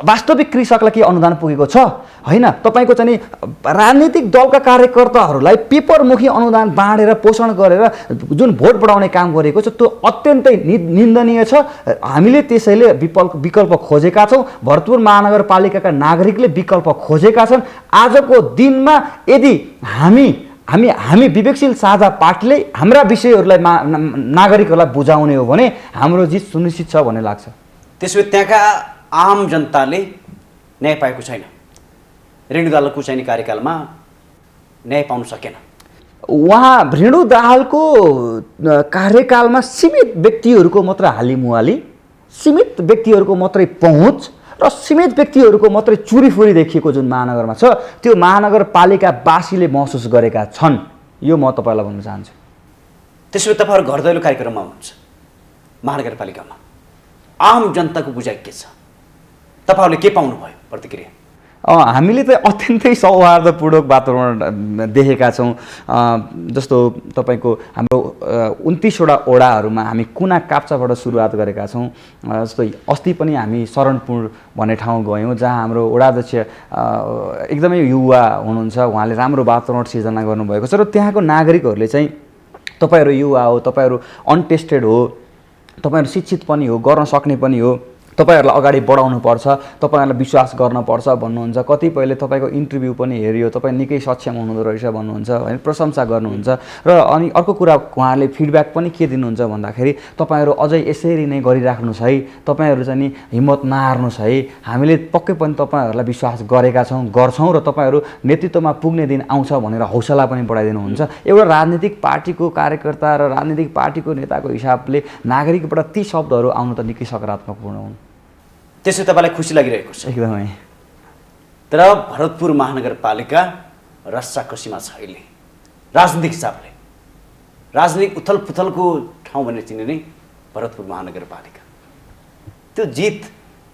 वास्तविक कृषकलाई के अनुदान पुगेको छ? होइन, तपाईँको चाहिँ राजनीतिक दलका कार्यकर्ताहरूलाई पेपरमुखी अनुदान बाँडेर पोषण गरेर जुन भोट बढाउने काम गरेको छ त्यो अत्यन्तै निन्दनीय छ। हामीले त्यसैले विकल्प खोजेका छौँ। भरतपुर महानगरपालिकाका नागरिकले विकल्प खोजेका छन्। आजको दिनमा यदि हामी विवेकशील साझा पार्टीले हाम्रा विषयहरूलाई नागरिकहरूलाई बुझाउने हो भने हाम्रो जित सुनिश्चित छ भन्ने लाग्छ। त्यसो भए त्यहाँका आम जनताले न्याय पाएको छैन, रेणु दाहालको चाहिँ कार्यकालमा न्याय पाउन सकेन। उहाँ रेणु दाहालको कार्यकालमा सीमित व्यक्तिहरूको मात्र हालिमुहाली, सीमित व्यक्तिहरूको मात्रै पहुँच र सीमित व्यक्तिहरूको मात्रै चुरीफुरी देखिएको जुन महानगरमा छ त्यो महानगरपालिकावासीले महसुस गरेका छन्। यो म तपाईँलाई भन्न चाहन्छु। त्यसो भए तपाईँहरू घर दैलो कार्यक्रममा हुनुहुन्छ महानगरपालिकामा, आम जनताको बुझाइ के छ? तपाईँहरूले के पाउनुभयो प्रतिक्रिया? हामीले त अत्यन्तै सौहार्दपूर्वक वातावरण देखेका छौँ। जस्तो तपाईँको हाम्रो 29वटा वडाहरूमा हामी कुना काप्चाबाट सुरुवात गरेका छौँ। जस्तो अस्ति पनि हामी शरणपुर भन्ने ठाउँ गयौँ जहाँ हाम्रो वडाध्यक्ष एकदमै युवा हुनुहुन्छ, उहाँले राम्रो वातावरण सिर्जना गर्नुभएको छ र त्यहाँको नागरिकहरूले चाहिँ तपाईँहरू युवा हो, तपाईँहरू अनटेस्टेड हो, तपाईँहरू शिक्षित पनि हो, गर्न सक्ने पनि हो, तपाईँहरूलाई अगाडि बढाउनुपर्छ, तपाईँहरूलाई विश्वास गर्नुपर्छ भन्नुहुन्छ। कतिपयले तपाईँको इन्टरभ्यू पनि हेऱ्यो, तपाईँ निकै सक्षम हुनुहुँदो रहेछ भन्नुहुन्छ, होइन, प्रशंसा गर्नुहुन्छ। र अनि अर्को कुरा उहाँहरूले फिडब्याक पनि के दिनुहुन्छ भन्दाखेरि तपाईँहरू अझै यसरी नै गरिराख्नुहोस् है, तपाईँहरू चाहिँ नि हिम्मत नहार्नुहोस् है, हामीले पक्कै पनि तपाईँहरूलाई विश्वास गरेका छौँ, गर्छौँ र तपाईँहरू नेतृत्वमा पुग्ने दिन आउँछ भनेर हौसला पनि बढाइदिनुहुन्छ। एउटा राजनीतिक पार्टीको कार्यकर्ता र राजनीतिक पार्टीको नेताको हिसाबले नागरिकबाट ती शब्दहरू आउनु त निकै सकारात्मकपूर्ण हुन्। त्यसो तपाईँलाई खुसी लागिरहेको छ? एकदमै। तर भरतपुर महानगरपालिका रस्साकसीमा छ अहिले राजनीतिक हिसाबले। राजनीतिक उथल पुथलको ठाउँ भनेर चिनिने भरतपुर महानगरपालिका, त्यो जित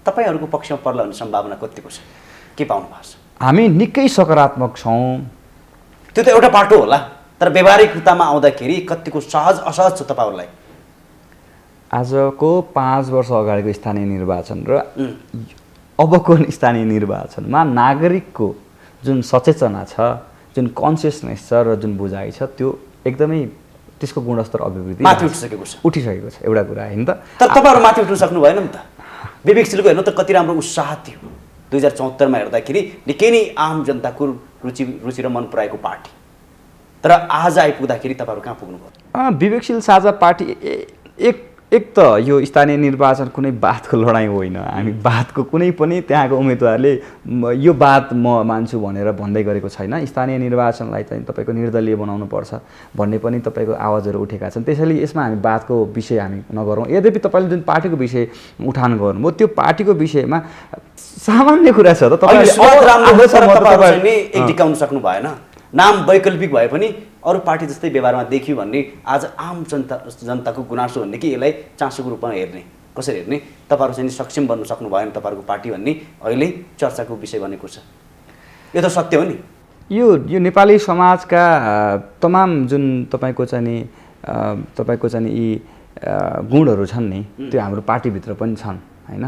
तपाईँहरूको पक्षमा पर्ला भन्ने सम्भावना कतिको छ? के पाउनु भएको छ? हामी निकै सकारात्मक छौँ। त्यो त एउटा बाटो होला, तर व्यवहारिकतामा आउँदाखेरि कतिको सहज असहज छ तपाईँहरूलाई? आजको 5 वर्ष अगाडिको स्थानीय निर्वाचन र अबको स्थानीय निर्वाचनमा नागरिकको जुन सचेतना छ, जुन कन्सियसनेस छ र जुन बुझाइ छ त्यो एकदमै त्यसको गुणस्तर अभिवृद्धि माथि उठिसकेको छ एउटा कुरा होइन त। तर तपाईँहरू माथि उठ्नु सक्नु भएन नि त। विवेकशीलको हेर्नु त कति राम्रो उत्साह थियो 2074मा हेर्दाखेरि, निकै नै आम जनताको रुचि र मन पराएको पार्टी। तर आज आइपुग्दाखेरि तपाईँहरू कहाँ पुग्नुभयो? विवेकशील साझा पार्टी एक त यो स्थानीय निर्वाचन कुनै बातको लडाइँ होइन। हामी बातको कुनै पनि त्यहाँको उम्मेदवारले यो बात म मान्छु भनेर भन्दै गरेको छैन। स्थानीय निर्वाचनलाई चाहिँ तपाईँको निर्दलीय बनाउनुपर्छ भन्ने पनि तपाईँको आवाजहरू उठेका छन्। त्यसैले यसमा हामी बातको विषय हामी नगरौँ। यद्यपि तपाईँले जुन पार्टीको विषय उठान गर्नुभयो त्यो पार्टीको विषयमा सामान्य कुरा छ त। तपाईँले एक टिकाउन सक्नु भएन। नाम वैकल्पिक भए पनि अरू पार्टी जस्तै व्यवहारमा देखियो भन्ने आज आम जनताको गुनासो भन्ने कि यसलाई चासोको रूपमा हेर्ने, कसरी हेर्ने? तपाईँहरू चाहिँ सक्षम बन्न सक्नु भएन तपाईँहरूको पार्टी भन्ने अहिले चर्चाको विषय बनेको छ। यो त सत्य हो नि। यो नेपाली समाजका तमाम जुन तपाईँको चाहिँ यी गुणहरू छन् नि त्यो हाम्रो पार्टीभित्र पनि छन् होइन।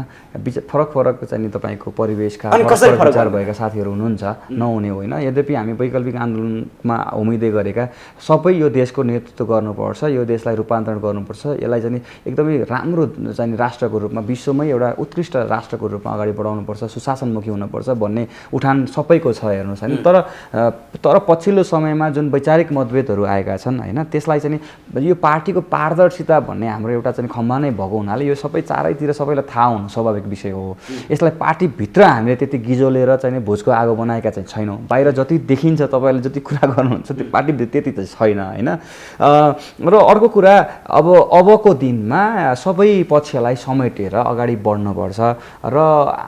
फरक चाहिँ तपाईँको परिवेशका विचार भएका साथीहरू हुनुहुन्छ, नहुने होइन। यद्यपि हामी वैकल्पिक आन्दोलनमा उम्मिदै गरेका सबै यो देशको नेतृत्व गर्नुपर्छ, यो देशलाई रूपान्तरण गर्नुपर्छ, यसलाई चाहिँ एकदमै राम्रो चाहिँ राष्ट्रको रूपमा विश्वमै एउटा उत्कृष्ट राष्ट्रको रूपमा अगाडि बढाउनुपर्छ, सुशासनमुखी हुनुपर्छ भन्ने उठान सबैको छ हेर्नुहोस् होइन। तर पछिल्लो समयमा जुन वैचारिक मतभेदहरू आएका छन् होइन, त्यसलाई चाहिँ यो पार्टीको पारदर्शिता भन्ने हाम्रो एउटा चाहिँ खम्बा नै भएको हुनाले यो सबै चारैतिर सबैलाई थाहा हुनु स्वाभाविक विषय हो। यसलाई पार्टीभित्र हामीले त्यति गिजोलेर चाहिँ भोजको आगो बनाएका चाहिँ छैनौँ। बाहिर जति देखिन्छ तपाईँले जति कुरा गर्नुहुन्छ त्यो पार्टीभित्र त्यति चाहिँ छैन होइन। र अर्को कुरा अबको दिनमा सबै पक्षलाई समेटेर अगाडि बढ्नुपर्छ र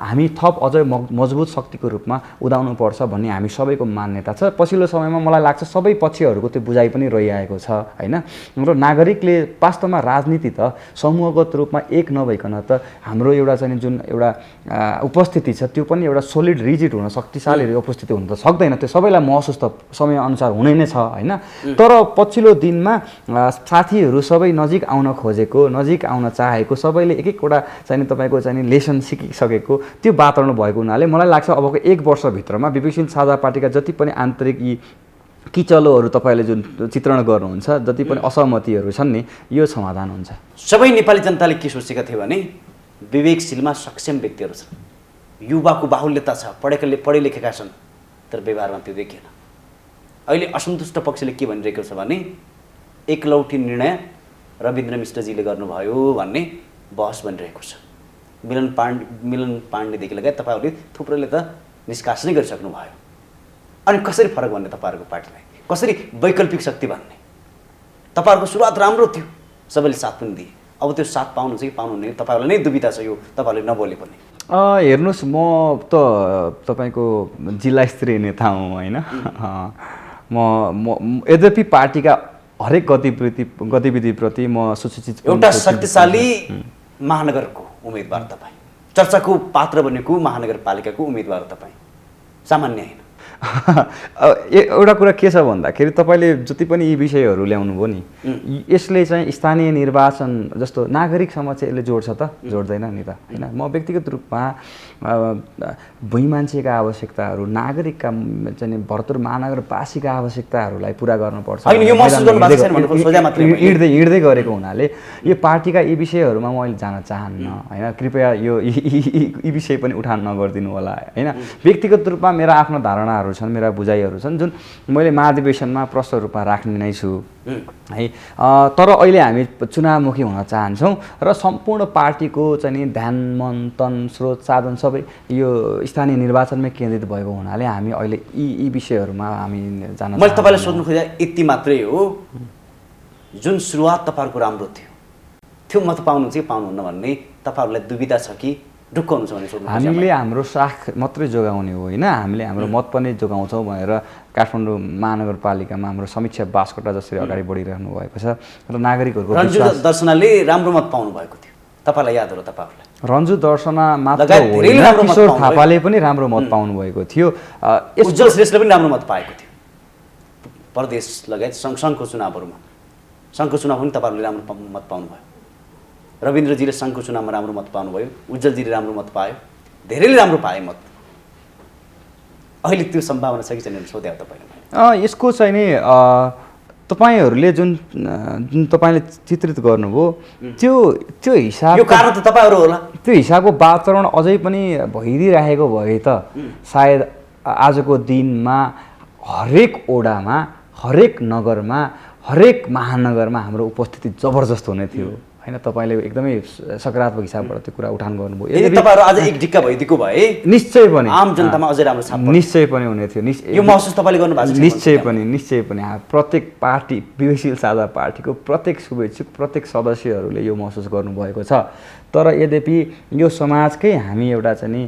हामी थप अझै मजबुत शक्तिको रूपमा उदाउनुपर्छ भन्ने हामी सबैको मान्यता छ। पछिल्लो समयमा मलाई लाग्छ सबै पक्षहरूको त्यो बुझाइ पनि रहिआएको छ होइन। र नागरिकले वास्तवमा राजनीति त समूहगत रूपमा एक नभइकन त हाम्रो हाम्रो एउटा चाहिँ जुन एउटा उपस्थिति छ त्यो पनि एउटा सोलिड रिजिड हुन शक्तिशाली उपस्थिति हुन त सक्दैन, त्यो सबैलाई महसुस त समयअनुसार हुनै नै छ होइन। तर पछिल्लो दिनमा साथीहरू सबै नजिक आउन खोजेको, नजिक आउन चाहेको, सबैले एक एकवटा चाहिँ तपाईँको चाहिँ लेसन सिकिसकेको त्यो वातावरण भएको हुनाले मलाई लाग्छ अबको 1 वर्षभित्रमा विवेकशील साझा पार्टीका जति पनि आन्तरिक यी किचलोहरू तपाईँले जुन चित्रण गर्नुहुन्छ, जति पनि असहमतिहरू छन् नि, यो समाधान हुन्छ। सबै नेपाली जनताले के सोचेका थिए भने विवेकशीलमा सक्षम व्यक्तिहरू छन्, युवाको बाहुल्यता छ, पढे लेखेका छन्, तर व्यवहारमा त्यो देखिएन। अहिले असन्तुष्ट पक्षले के भनिरहेको छ भने एकलौटी निर्णय रविन्द्र मिश्रजीले गर्नुभयो भन्ने बहस बनिरहेको छ। मिलन पाण्डेदेखि लगायत तपाईँहरूले थुप्रैले त निष्कासनै गरिसक्नु भयो। अनि कसरी फरक भन्ने तपाईँहरूको पार्टीलाई, कसरी वैकल्पिक शक्ति भन्ने? तपाईँहरूको सुरुवात राम्रो थियो, सबैले साथ पनि दिए, अब त्यो साथ पाउनुहुन्छ कि पाउनुहुन्न तपाईँहरूलाई नै दुविधा छ। यो तपाईँहरूले नबोले पनि हेर्नुहोस्, म त तपाईँको जिल्ला स्तरीय नेता हुँ होइन। म यद्यपि पार्टीका हरेक गतिविधिप्रति म सुसूचित। एउटा शक्तिशाली महानगरको उम्मेदवार तपाईँ, चर्चाको पात्र बनेको महानगरपालिकाको उम्मेदवार तपाईँ, सामान्य होइन। एउटा कुरा के छ भन्दाखेरि तपाईँले जति पनि यी विषयहरू ल्याउनुभयो नि, यसले चाहिँ स्थानीय निर्वाचन जस्तो नागरिक समक्ष यसले जोड्छ त? जोड्दैन नि त होइन। म व्यक्तिगत रूपमा भुइँ मान्छेका आवश्यकताहरू, नागरिकका चाहिँ भरतपुर महानगरवासीका आवश्यकताहरूलाई पुरा गर्नुपर्छ हिँड्दै गरेको हुनाले यो पार्टीका यी विषयहरूमा म अहिले जान चाहन्न होइन। कृपया यी विषय पनि उठान नगरिदिनु होला होइन। व्यक्तिगत रूपमा मेरा आफ्ना धारणाहरू छन्, मेरा बुझाइहरू छन्, जुन मैले महाधिवेशनमा प्रश्न रूपमा राख्ने नै छु है। तर अहिले हामी चुनावमुखी हुन चाहन्छौँ र सम्पूर्ण पार्टीको चाहिँ ध्यान, मन, तन, स्रोत, साधन सबै यो स्थानीय निर्वाचनमै केन्द्रित भएको हुनाले हामी अहिले यी विषयहरूमा हामी जान। मैले तपाईँलाई सोध्नु खोजेँ यति मात्रै हो, जुन सुरुवात तपाईँहरूको राम्रो थियो मत पाउनुहुन्छ कि पाउनुहुन्न भन्ने तपाईँहरूलाई दुविधा छ कि ढुक्क हुनुहुन्छ भने सोध्नु। हामीले हाम्रो साख मात्रै जोगाउने हो होइन, हामीले हाम्रो मत पनि जोगाउँछौँ भनेर काठमाडौँ महानगरपालिकामा हाम्रो समीक्षा बास्कोटा जसरी अगाडि बढिरहनु भएको छ र नागरिकहरूको रन्जु दर्शनाले राम्रो मत पाउनु भएको थियो, तपाईँलाई याद होला? तपाईँहरूलाई रन्जु दर्शना मात्र होइन, किशोर थापाले पनि राम्रो मत पाउनु भएको थियो, उज्जवल श्रेष्ठले पनि राम्रो मत पाएको थियो। प्रदेश लगायत सङ्घको चुनावहरूमा, सङ्घको चुनाव पनि तपाईँहरूले राम्रो मत पाउनुभयो। रविन्द्रजीले सङ्घको चुनावमा राम्रो मत पाउनुभयो, उज्जवलजीले राम्रो मत पायो, धेरैले राम्रो पाए मत। अहिले त्यो सम्भावना छ कि छैन सोध्या तपाईँले? यसको चाहिँ नि तपाईँहरूले जुन तपाईँले चित्रित गर्नुभयो त्यो हिसाब, यो कारण त तपाईँहरू होला। त्यो हिसाबको वातावरण अझै पनि भइदिइराखेको भए त सायद आजको दिनमा हरेक ओडामा, हरेक नगरमा, हरेक महानगरमा हाम्रो उपस्थिति जबरजस्त हुने थियो होइन। तपाईँले एकदमै सकारात्मक हिसाबबाट त्यो कुरा उठान गर्नुभयो। यदि तपाईँहरू आज एक ढिक्का भइदिएको भए निश्चय पनि आम जनतामा अझै राम्रो छाप निश्चय पनि हुने थियो। यो महसुस तपाईँले गर्नुभएको छ? निश्चय पनि प्रत्येक पार्टी, विवेकशील साझा पार्टीको प्रत्येक शुभेच्छुक, प्रत्येक सदस्यहरूले यो महसुस गर्नुभएको छ। तर यद्यपि यो समाजकै हामी एउटा चाहिँ नि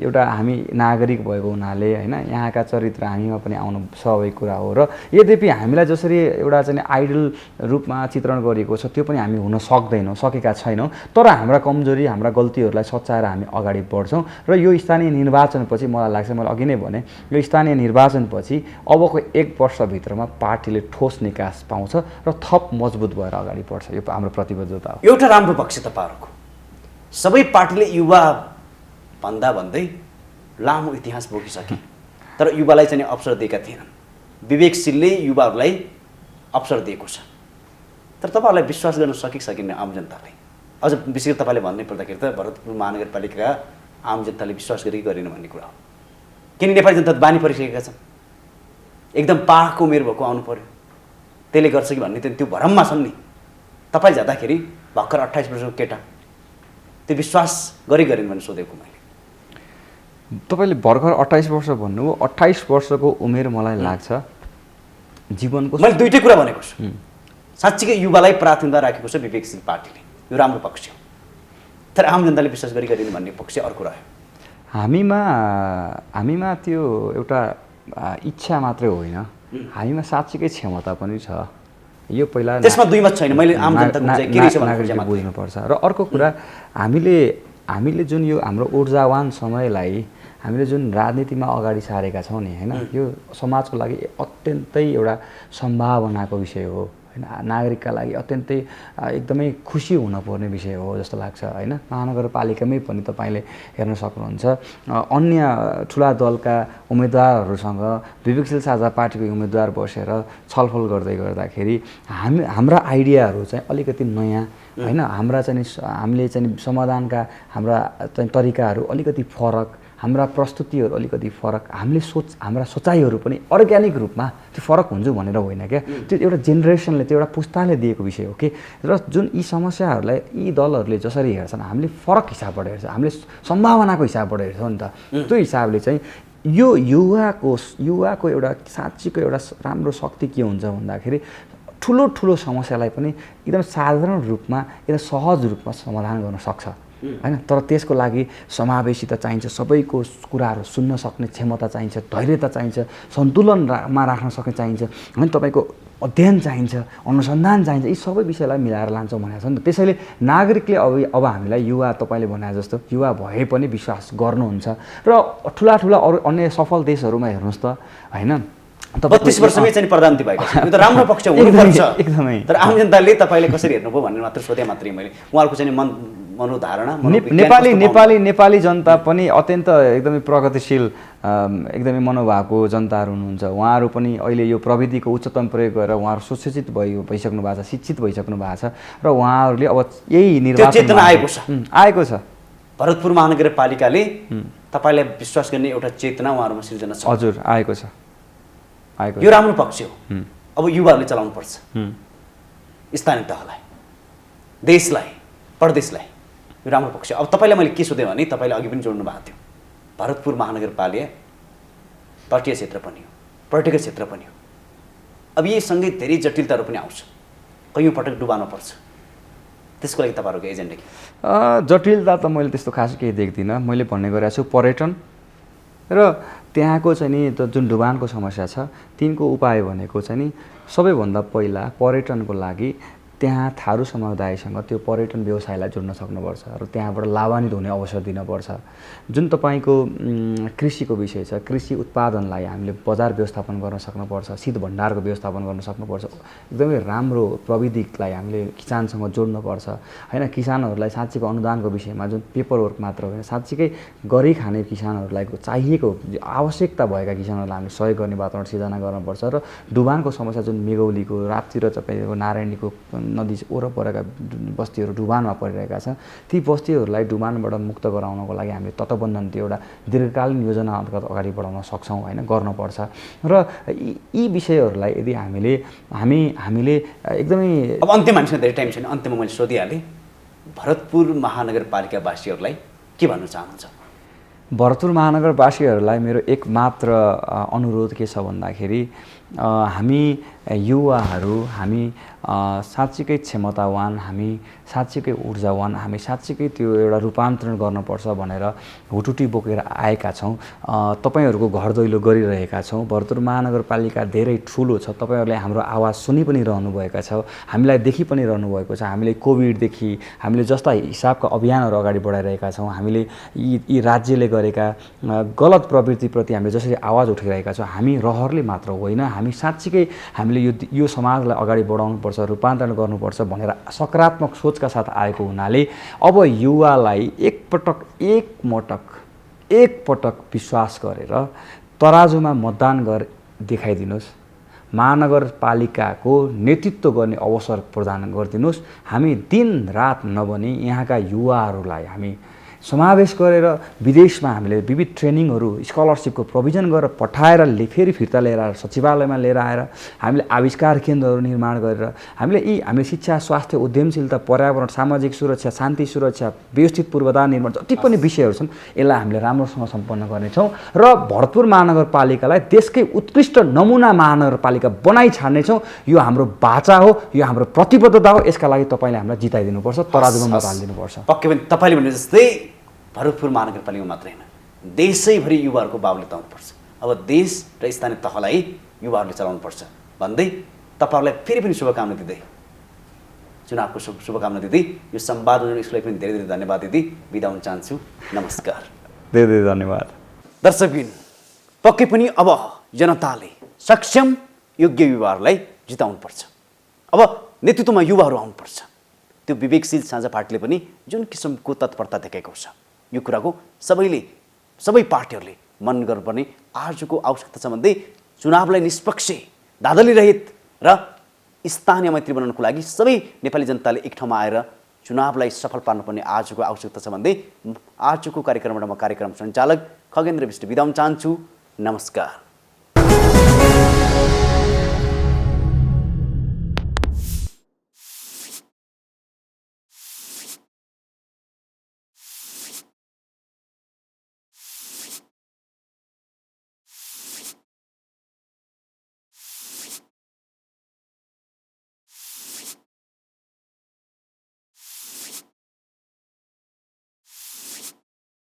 एउटा हामी नागरिक भएको हुनाले होइन, यहाँका चरित्र हामीमा पनि आउनु स्वाभाविक कुरा हो। र यद्यपि हामीलाई जसरी एउटा चाहिँ आइडल रूपमा चित्रण गरिएको छ त्यो पनि हामी हुन सकेका छैनौँ। तर हाम्रा कमजोरी, हाम्रा गल्तीहरूलाई सच्याएर हामी अगाडि बढ्छौँ। र यो स्थानीय निर्वाचनपछि मलाई लाग्छ, मैले अघि नै भने, यो स्थानीय निर्वाचनपछि अबको 1 वर्षभित्रमा पार्टीले ठोस निकास पाउँछ र थप मजबुत भएर अगाडि बढ्छ। यो हाम्रो प्रतिबद्धता हो। एउटा राम्रो पक्ष तपाईँहरूको सबै पार्टीले युवा भन्दै लामो इतिहास बोकिसके, तर युवालाई चाहिँ अवसर दिएका थिएनन्। विवेकशीलले युवाहरूलाई अवसर दिएको छ, तर तपाईँहरूलाई विश्वास गर्न सकिन्न आम जनताले? अझ विशेष तपाईँले भन्नै पर्दाखेरि त भरतपुर महानगरपालिकाका आम जनताले विश्वास गरे कि गरेन भन्ने कुरा हो। किन नेपाली जनता बानी परिसकेका छन्, एकदम पाखको उमेर भएको आउनु पर्यो, त्यसले गर्छ कि भन्ने त्यो भरममा छन् नि। तपाईँ जाँदाखेरि भर्खर 28 वर्षको केटा, त्यो विश्वास गरेन भने सोधेको मैले। तपाईँले भर्खर 28 वर्ष भन्नुभयो। 28 वर्षको उमेर मलाई लाग्छ जीवनको, मैले दुईटै कुरा भनेको छु। साँच्चीकै युवालाई प्राथमिकता राखेको छ विवेकशील पार्टीले, यो राम्रो पक्ष हो। तर आम जनताले विश्वास गरेन भन्ने पक्ष अर्को रह्यो। हामीमा त्यो एउटा इच्छा मात्रै होइन, हामीमा साँच्चीकै क्षमता पनि छ। यो पहिला त्यसमा दुई मत छैन। मैले आम जनताको नागरिकले बुझ्नुपर्छ। र अर्को कुरा, हामीले हामीले जुन यो हाम्रो ऊर्जावान समयलाई हामीले जुन राजनीतिमा अगाडि सारेका छौँ नि होइन, यो समाजको लागि अत्यन्तै एउटा सम्भावनाको विषय हो होइन, नागरिकका लागि अत्यन्तै एकदमै खुसी हुनपर्ने विषय हो जस्तो लाग्छ होइन। महानगरपालिकामै पनि तपाईँले हेर्न सक्नुहुन्छ अन्य ठुला दलका उम्मेदवारहरूसँग विवेकशील साझा पार्टीको उम्मेदवार बसेर छलफल गर्दै गर्दाखेरि हाम्रा आइडियाहरू चाहिँ अलिकति नयाँ होइन, हाम्रा चाहिँ हामीले चाहिँ समाधानका हाम्रा चाहिँ तरिकाहरू अलिकति फरक, हाम्रा प्रस्तुतिहरू अलिकति फरक, हाम्रा सोचाइहरू पनि अर्ग्यानिक रूपमा त्यो फरक हुन्छ भनेर होइन क्या, त्यो एउटा जेनेरेसनले त्यो एउटा पुस्ताले दिएको विषय हो कि। र जुन यी समस्याहरूलाई यी दलहरूले जसरी हेर्छन् हामीले फरक हिसाबबाट हेर्छ, हामीले सम्भावनाको हिसाबबाट हेर्छौँ नि त। त्यो हिसाबले चाहिँ यो युवाको एउटा साँच्चीको एउटा राम्रो शक्ति के हुन्छ भन्दाखेरि ठुलो समस्यालाई पनि एकदम साधारण रूपमा एकदम सहज रूपमा समाधान गर्न सक्छ होइन। तर त्यसको लागि समावेशिता चाहिन्छ, सबैको कुराहरू सुन्न सक्ने क्षमता चाहिन्छ, धैर्यता चाहिन्छ, सन्तुलनमा राख्न सक्ने चाहिन्छ होइन, तपाईँको अध्ययन चाहिन्छ, अनुसन्धान चाहिन्छ। यी सबै विषयलाई मिलाएर लान्छौँ भनेको छ नि त। त्यसैले नागरिकले अब हामीलाई युवा, तपाईँले भने जस्तो युवा भए पनि विश्वास गर्नुहुन्छ। र ठुला अरू अन्य सफल देशहरूमा हेर्नुहोस् त होइन, 32 वर्षमै चाहिँ प्रधानमन्त्री भएको छ, यो त राम्रो पक्ष हुनुपर्छ एकदमै। तर आम जनताले तपाईँले कसरी हेर्नुभयो भनेर मात्र सोधे मात्रै मैले। उहाँहरूको चाहिँ मनोधारणा नेपाली जनता पनि अत्यन्त एकदमै प्रगतिशील एकदमै मनोभावको जनताहरू हुनुहुन्छ। उहाँहरू पनि अहिले यो प्रविधिको उच्चतम प्रयोग गरेर उहाँहरू सुशिक्षित भइसक्नु भएको छ, शिक्षित भइसक्नु भएको छ र उहाँहरूले अब यही निर्वाचन आएको छ। भरतपुर महानगरपालिकाले तपाईँलाई विश्वास गर्ने एउटा चेतना उहाँहरूमा सिर्जना छ। हजुर, आएको छ। यो राम्रो पक्ष हो। अब युवाहरूले चलाउनु पर्छ स्थानीय तहलाई, देशलाई, प्रदेशलाई, यो राम्रो पक्ष। अब तपाईँलाई मैले के सोधेँ भने तपाईँले अघि पनि जोड्नु भएको थियो, भरतपुर महानगरपालिका तटीय क्षेत्र पनि हो, पर्यटकीय क्षेत्र पनि हो। अब यीसँगै धेरै जटिलताहरू पनि आउँछ, कैयौँ पटक डुबाउनु पर्छ। त्यसको लागि तपाईँहरूको एजेन्डा के? जटिलता त मैले त्यस्तो खास केही देख्दिनँ। मैले भन्ने गरेको छु पर्यटन र त्यहाँको चाहिँ नि त जुन डुबानको समस्या छ तिनको उपाय भनेको चाहिँ नि सबैभन्दा पहिला पर्यटनको लागि त्यहाँ थारू समुदायसँग त्यो पर्यटन व्यवसायलाई जोड्न सक्नुपर्छ र त्यहाँबाट लाभान्वित हुने अवसर दिनुपर्छ। जुन तपाईँको कृषिको विषय छ, कृषि उत्पादनलाई हामीले बजार व्यवस्थापन गर्न सक्नुपर्छ, शीत भण्डारको व्यवस्थापन गर्न सक्नुपर्छ। एकदमै राम्रो प्रविधिलाई हामीले किसानसँग जोड्नुपर्छ होइन। किसानहरूलाई साँच्चीको अनुदानको विषयमा जुन पेपर वर्क मात्र होइन, साँच्चीकै गरी खाने किसानहरूलाई चाहिएको आवश्यकता भएका किसानहरूलाई हामीले सहयोग गर्ने वातावरण सिर्जना गर्नुपर्छ। र डुबानको समस्या जुन मेगौलीको राप्ती र तपाईँको नारायणीको नदी वरपरका बस्तीहरू डुबानमा परिरहेका छन्, ती बस्तीहरूलाई डुबानबाट मुक्त गराउनको लागि हामीले तटबन्धन त्यो एउटा दीर्घकालीन योजना अन्तर्गत अगाडि बढाउन सक्छौँ होइन, गर्नुपर्छ। र यी विषयहरूलाई यदि हामीले एकदमै अब अन्त्यमा हामीसँग धेरै टाइम छैन, अन्त्यमा मैले सोधिहालेँ, भरतपुर महानगरपालिकावासीहरूलाई के भन्न चाहनुहुन्छ? भरतपुर महानगरवासीहरूलाई मेरो एकमात्र अनुरोध के छ भन्दाखेरि हामी युवाहरू, हामी साँच्चीकै क्षमतावान, हामी साँच्चीकै ऊर्जावान, हामी साँच्चीकै त्यो एउटा रूपान्तरण गर्नुपर्छ भनेर हुटुटी बोकेर आएका छौँ। तपाईँहरूको घर दैलो गरिरहेका छौँ। भरतपुर महानगरपालिका धेरै ठुलो छ, तपाईँहरूले हाम्रो आवाज सुनि पनि रहनुभएका छ, हामीलाई देखि पनि रहनुभएको छ। हामीले कोभिडदेखि हामीले जस्ता हिसाबका अभियानहरू अगाडि बढाइरहेका छौँ, हामीले यी राज्यले गरेका गलत प्रवृत्तिप्रति हामीले जसरी आवाज उठाइरहेका छौँ, हामी रहरले मात्र होइन, हामी साँच्चीकै हामीले यो समाजलाई अगाडि बढाउनुपर्छ, रूपान्तरण गर्नुपर्छ भनेर सकारात्मक सोचका साथ आएको हुनाले अब युवालाई एकपटक विश्वास गरेर तराजुमा मतदान देखाइदिनुहोस्, महानगरपालिकाको नेतृत्व गर्ने अवसर प्रदान गरिदिनुहोस्। हामी दिन रात नभनी यहाँका युवाहरूलाई हामी समावेश गरेर विदेशमा हामीले विविध ट्रेनिङहरू स्कलरसिपको प्रोभिजन गरेर पठाएर फेरि फिर्ता लिएर आएर सचिवालयमा लिएर आएर हामीले आविष्कार केन्द्रहरू निर्माण गरेर हामीले शिक्षा, स्वास्थ्य, उद्यमशीलता, पर्यावरण, सामाजिक सुरक्षा, शान्ति सुरक्षा, व्यवस्थित पूर्वाधार निर्माण जति पनि विषयहरू छन् यसलाई हामीले राम्रोसँग सम्पन्न गर्नेछौँ र भरतपुर महानगरपालिकालाई देशकै उत्कृष्ट नमुना महानगरपालिका बनाइ छाड्नेछौँ। यो हाम्रो बाचा हो, यो हाम्रो प्रतिबद्धता हो। यसका लागि तपाईँले हामीलाई जिताइदिनुपर्छ, तराजुमा मत हालिदिनुपर्छ। पक्कै पनि तपाईँले भने जस्तै भरतपुर महानगरपालिका मात्रै होइन, देशैभरि युवाहरूको बाहुल्य आउनुपर्छ। अब देश र स्थानीय तहलाई युवाहरूले चलाउनुपर्छ भन्दै तपाईँहरूलाई फेरि पनि शुभकामना दिँदै चुनावको शुभकामना दिँदै यो संवाद स्कुललाई पनि धेरै धेरै धन्यवाद दिँदै बिदा हुन चाहन्छु। नमस्कार। धेरै धेरै धन्यवाद। दर्शकबिन, पक्कै पनि अब जनताले सक्षम योग्य युवाहरूलाई जिताउनुपर्छ। अब नेतृत्वमा युवाहरू आउनुपर्छ। त्यो विवेकशील साझा पार्टीले पनि जुन किसिमको तत्परता देखाएको छ, यो कुराको सबै पार्टीहरूले मन गर्नुपर्ने आजको आवश्यकता छ भन्दै चुनावलाई निष्पक्ष, धाँधली रहित र स्थानीय मैत्री बनाउनको लागि सबै नेपाली जनताले एक ठाउँमा आएर चुनावलाई सफल पार्नुपर्ने आजको आवश्यकता छ भन्दै आजको कार्यक्रमबाट म कार्यक्रम सञ्चालक खगेन्द्र विष्ट बिदा हुन चाहन्छु। नमस्कार।